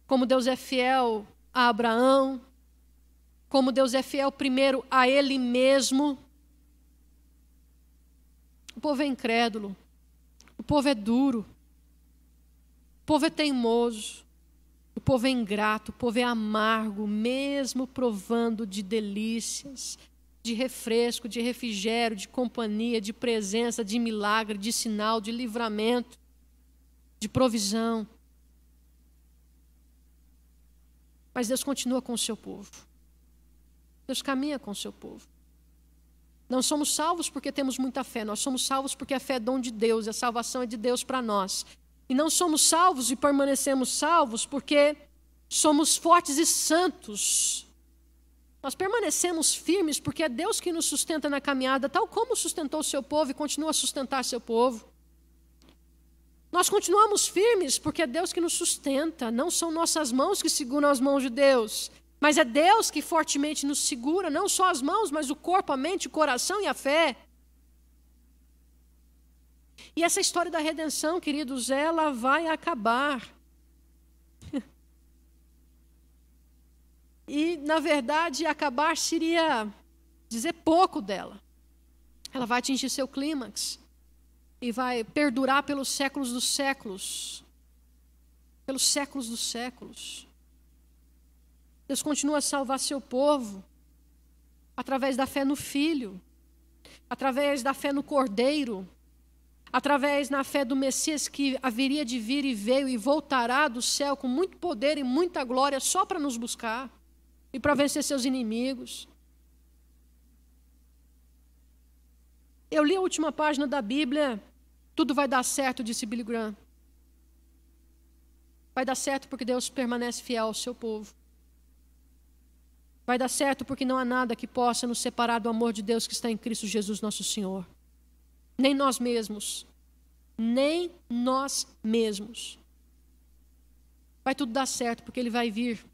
Como Deus é fiel a Abraão. Como Deus é fiel primeiro a Ele mesmo. O povo é incrédulo. O povo é duro. O povo é teimoso. O povo é ingrato. O povo é amargo, mesmo provando de delícias, de refresco, de refrigério, de companhia, de presença, de milagre, de sinal, de livramento, de provisão. Mas Deus continua com o seu povo. Deus caminha com o seu povo. Não somos salvos porque temos muita fé, nós somos salvos porque a fé é dom de Deus, a salvação é de Deus para nós. E não somos salvos e permanecemos salvos porque somos fortes e santos. Nós permanecemos firmes porque é Deus que nos sustenta na caminhada, tal como sustentou o seu povo e continua a sustentar seu povo. Nós continuamos firmes porque é Deus que nos sustenta, não são nossas mãos que seguram as mãos de Deus, mas é Deus que fortemente nos segura, não só as mãos, mas o corpo, a mente, o coração e a fé. E essa história da redenção, queridos, ela vai acabar. E, na verdade, acabar seria dizer pouco dela. Ela vai atingir seu clímax e vai perdurar pelos séculos dos séculos. Pelos séculos dos séculos. Deus continua a salvar seu povo através da fé no Filho, através da fé no Cordeiro, através da fé do Messias que haveria de vir e veio e voltará do céu com muito poder e muita glória só para nos buscar. E para vencer seus inimigos. Eu li a última página da Bíblia. Tudo vai dar certo, disse Billy Graham. Vai dar certo porque Deus permanece fiel ao seu povo. Vai dar certo porque não há nada que possa nos separar do amor de Deus que está em Cristo Jesus nosso Senhor. Nem nós mesmos. Nem nós mesmos. Vai tudo dar certo porque Ele vai vir.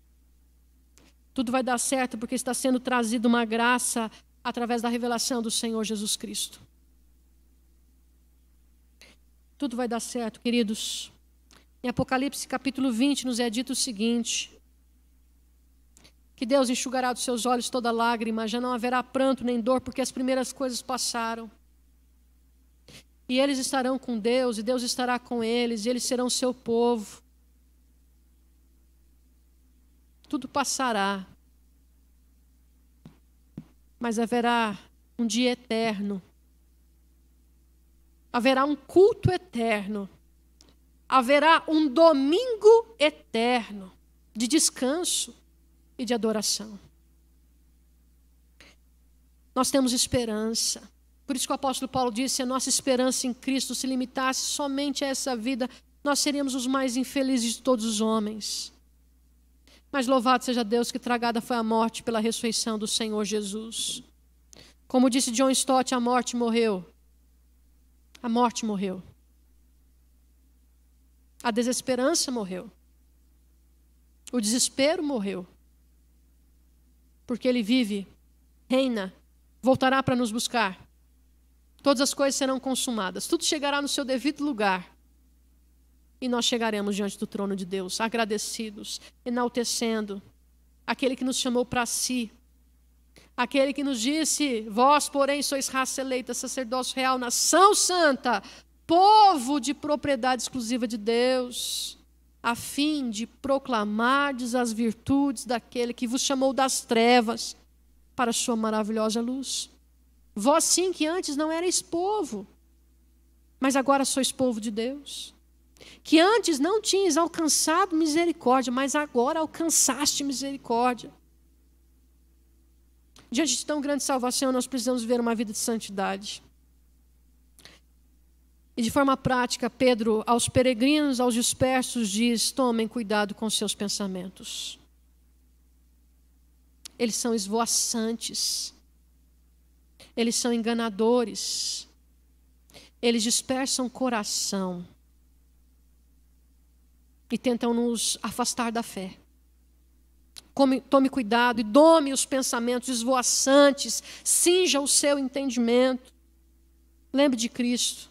Tudo vai dar certo porque está sendo trazida uma graça através da revelação do Senhor Jesus Cristo. Tudo vai dar certo, queridos. Em Apocalipse capítulo 20 nos é dito o seguinte: que Deus enxugará dos seus olhos toda lágrima, já não haverá pranto nem dor, porque as primeiras coisas passaram. E eles estarão com Deus, e Deus estará com eles, e eles serão seu povo. Tudo passará. Mas haverá um dia eterno. Haverá um culto eterno. Haverá um domingo eterno de descanso e de adoração. Nós temos esperança. Por isso que o apóstolo Paulo disse: se a nossa esperança em Cristo se limitasse somente a essa vida, nós seríamos os mais infelizes de todos os homens. Mas louvado seja Deus que tragada foi a morte pela ressurreição do Senhor Jesus. Como disse John Stott, a morte morreu. A morte morreu. A desesperança morreu. O desespero morreu. Porque Ele vive, reina, voltará para nos buscar. Todas as coisas serão consumadas. Tudo chegará no seu devido lugar. E nós chegaremos diante do trono de Deus, agradecidos, enaltecendo aquele que nos chamou para si. Aquele que nos disse: vós, porém, sois raça eleita, sacerdócio real, nação santa, povo de propriedade exclusiva de Deus, a fim de proclamardes as virtudes daquele que vos chamou das trevas para a sua maravilhosa luz. Vós sim, que antes não erais povo, mas agora sois povo de Deus. Que antes não tinhas alcançado misericórdia, mas agora alcançaste misericórdia. Diante de tão grande salvação, nós precisamos viver uma vida de santidade. E de forma prática, Pedro, aos peregrinos, aos dispersos, diz: tomem cuidado com seus pensamentos. Eles são esvoaçantes. Eles são enganadores. Eles dispersam o coração. E tentam nos afastar da fé. Tome cuidado e dome os pensamentos esvoaçantes. Cinja o seu entendimento. Lembre de Cristo.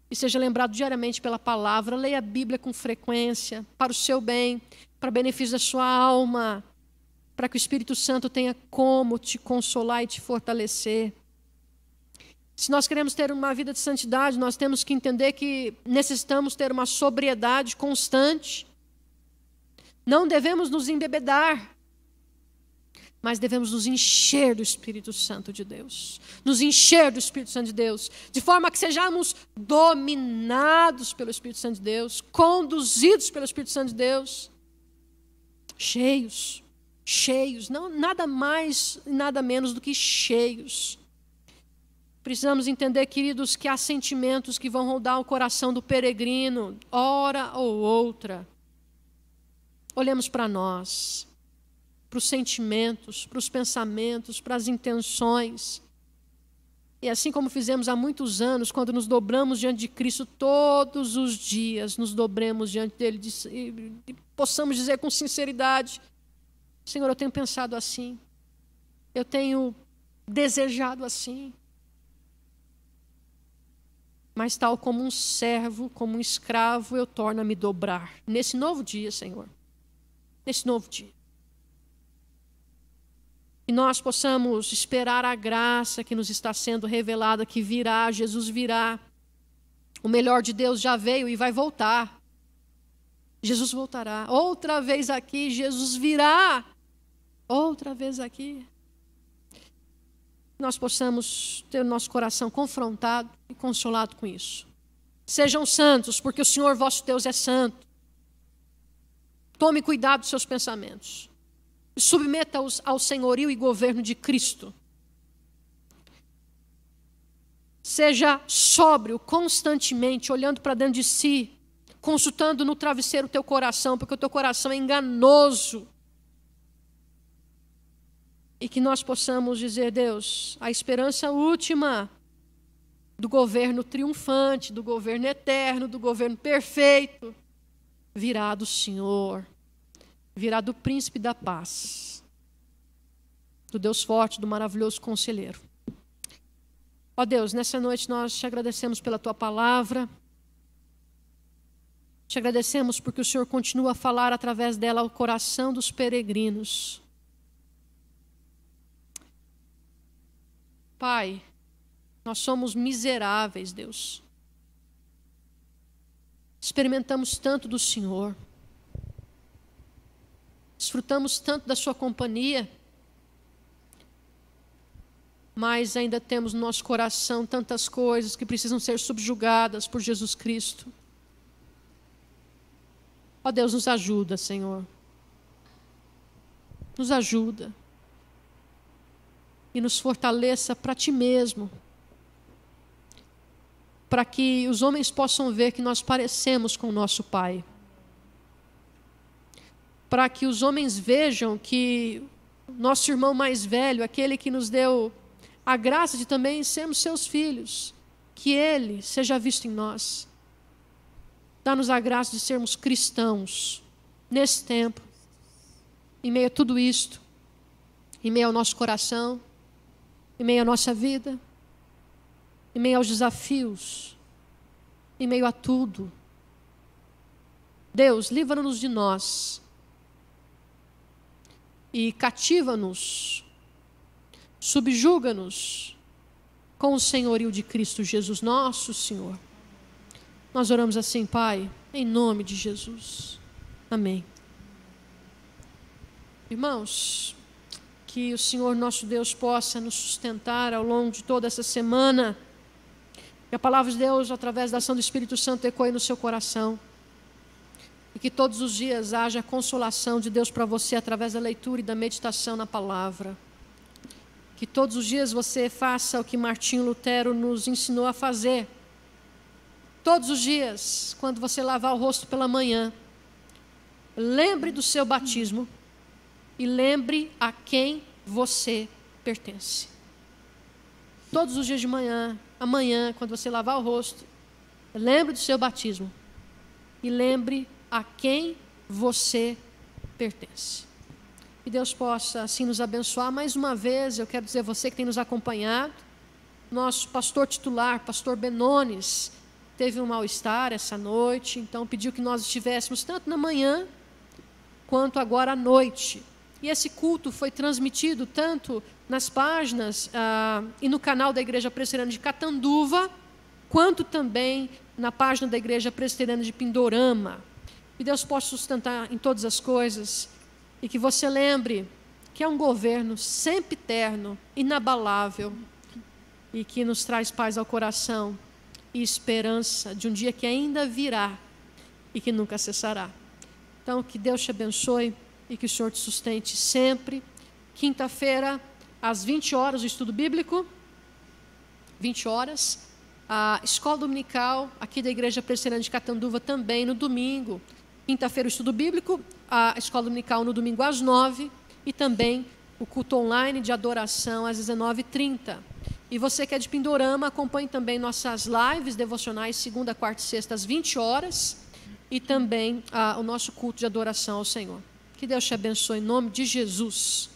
E seja lembrado diariamente pela palavra. Leia a Bíblia com frequência, para o seu bem, para o benefício da sua alma, para que o Espírito Santo tenha como te consolar e te fortalecer. Se nós queremos ter uma vida de santidade, nós temos que entender que necessitamos ter uma sobriedade constante. Não devemos nos embebedar, mas devemos nos encher do Espírito Santo de Deus. Nos encher do Espírito Santo de Deus, de forma que sejamos dominados pelo Espírito Santo de Deus, conduzidos pelo Espírito Santo de Deus, cheios, não, nada mais e nada menos do que cheios. Precisamos entender, queridos, que há sentimentos que vão rodar o coração do peregrino, hora ou outra. Olhemos para nós, para os sentimentos, para os pensamentos, para as intenções. E assim como fizemos há muitos anos, quando nos dobramos diante de Cristo todos os dias, nos dobremos diante dele e possamos dizer com sinceridade: Senhor, eu tenho pensado assim, eu tenho desejado assim. Mas tal como um servo, como um escravo, eu torno a me dobrar. Nesse novo dia, Senhor. Nesse novo dia. Que nós possamos esperar a graça que nos está sendo revelada, que virá, Jesus virá. O melhor de Deus já veio e vai voltar. Jesus voltará. Outra vez aqui, Jesus virá. Outra vez aqui. Nós possamos ter o nosso coração confrontado e consolado com isso. Sejam santos, porque o Senhor vosso Deus é santo. Tome cuidado dos seus pensamentos. E submeta-os ao senhorio e governo de Cristo. Seja sóbrio constantemente, olhando para dentro de si, consultando no travesseiro o teu coração, porque o teu coração é enganoso. E que nós possamos dizer: Deus, a esperança última do governo triunfante, do governo eterno, do governo perfeito, virá do Senhor, virá do príncipe da paz, do Deus forte, do maravilhoso conselheiro. Ó Deus, nessa noite nós te agradecemos pela tua palavra, te agradecemos porque o Senhor continua a falar através dela ao coração dos peregrinos. Pai, nós somos miseráveis, Deus. experimentamos tanto do Senhor, desfrutamos tanto da sua companhia, mas ainda temos no nosso coração tantas coisas que precisam ser subjugadas por Jesus Cristo. Ó Deus, nos ajuda, Senhor. Nos ajuda. E nos fortaleça para Ti mesmo. Para que os homens possam ver que nós parecemos com o nosso Pai. Para que os homens vejam que nosso irmão mais velho, aquele que nos deu a graça de também sermos seus filhos, que Ele seja visto em nós. Dá-nos a graça de sermos cristãos nesse tempo, em meio a tudo isto, em meio ao nosso coração, em meio à nossa vida, em meio aos desafios, em meio a tudo. Deus, livra-nos de nós e cativa-nos, subjuga-nos com o senhorio de Cristo Jesus, nosso Senhor. Nós oramos assim, Pai, em nome de Jesus. Amém. Irmãos, que o Senhor nosso Deus possa nos sustentar ao longo de toda essa semana. Que a palavra de Deus, através da ação do Espírito Santo, ecoe no seu coração. E que todos os dias haja consolação de Deus para você através da leitura e da meditação na palavra. Que todos os dias você faça o que Martinho Lutero nos ensinou a fazer. Todos os dias, quando você lavar o rosto pela manhã, lembre do seu batismo e lembre a quem você pertence. Todos os dias de manhã, amanhã, quando você lavar o rosto, lembre do seu batismo e lembre a quem você pertence. Que Deus possa assim nos abençoar. Mais uma vez, eu quero dizer a você que tem nos acompanhado, nosso pastor titular, pastor Benones, teve um mal-estar essa noite, então pediu que nós estivéssemos tanto na manhã quanto agora à noite. E esse culto foi transmitido tanto nas páginas e no canal da Igreja Presbiteriana de Catanduva, quanto também na página da Igreja Presbiteriana de Pindorama. Que Deus possa sustentar em todas as coisas e que você lembre que é um governo sempre eterno, inabalável e que nos traz paz ao coração e esperança de um dia que ainda virá e que nunca cessará. Então, que Deus te abençoe e que o Senhor te sustente sempre. Quinta-feira, às 20 horas, o estudo bíblico. 20 horas. A escola dominical, aqui da Igreja Presbiteriana de Catanduva, também no domingo. Quinta-feira, o estudo bíblico. A escola dominical no domingo às 9. E também o culto online de adoração às 19h30. E você que é de Pindorama, acompanhe também nossas lives devocionais, segunda, quarta e sexta, às 20 horas. E também o nosso culto de adoração ao Senhor. Que Deus te abençoe em nome de Jesus.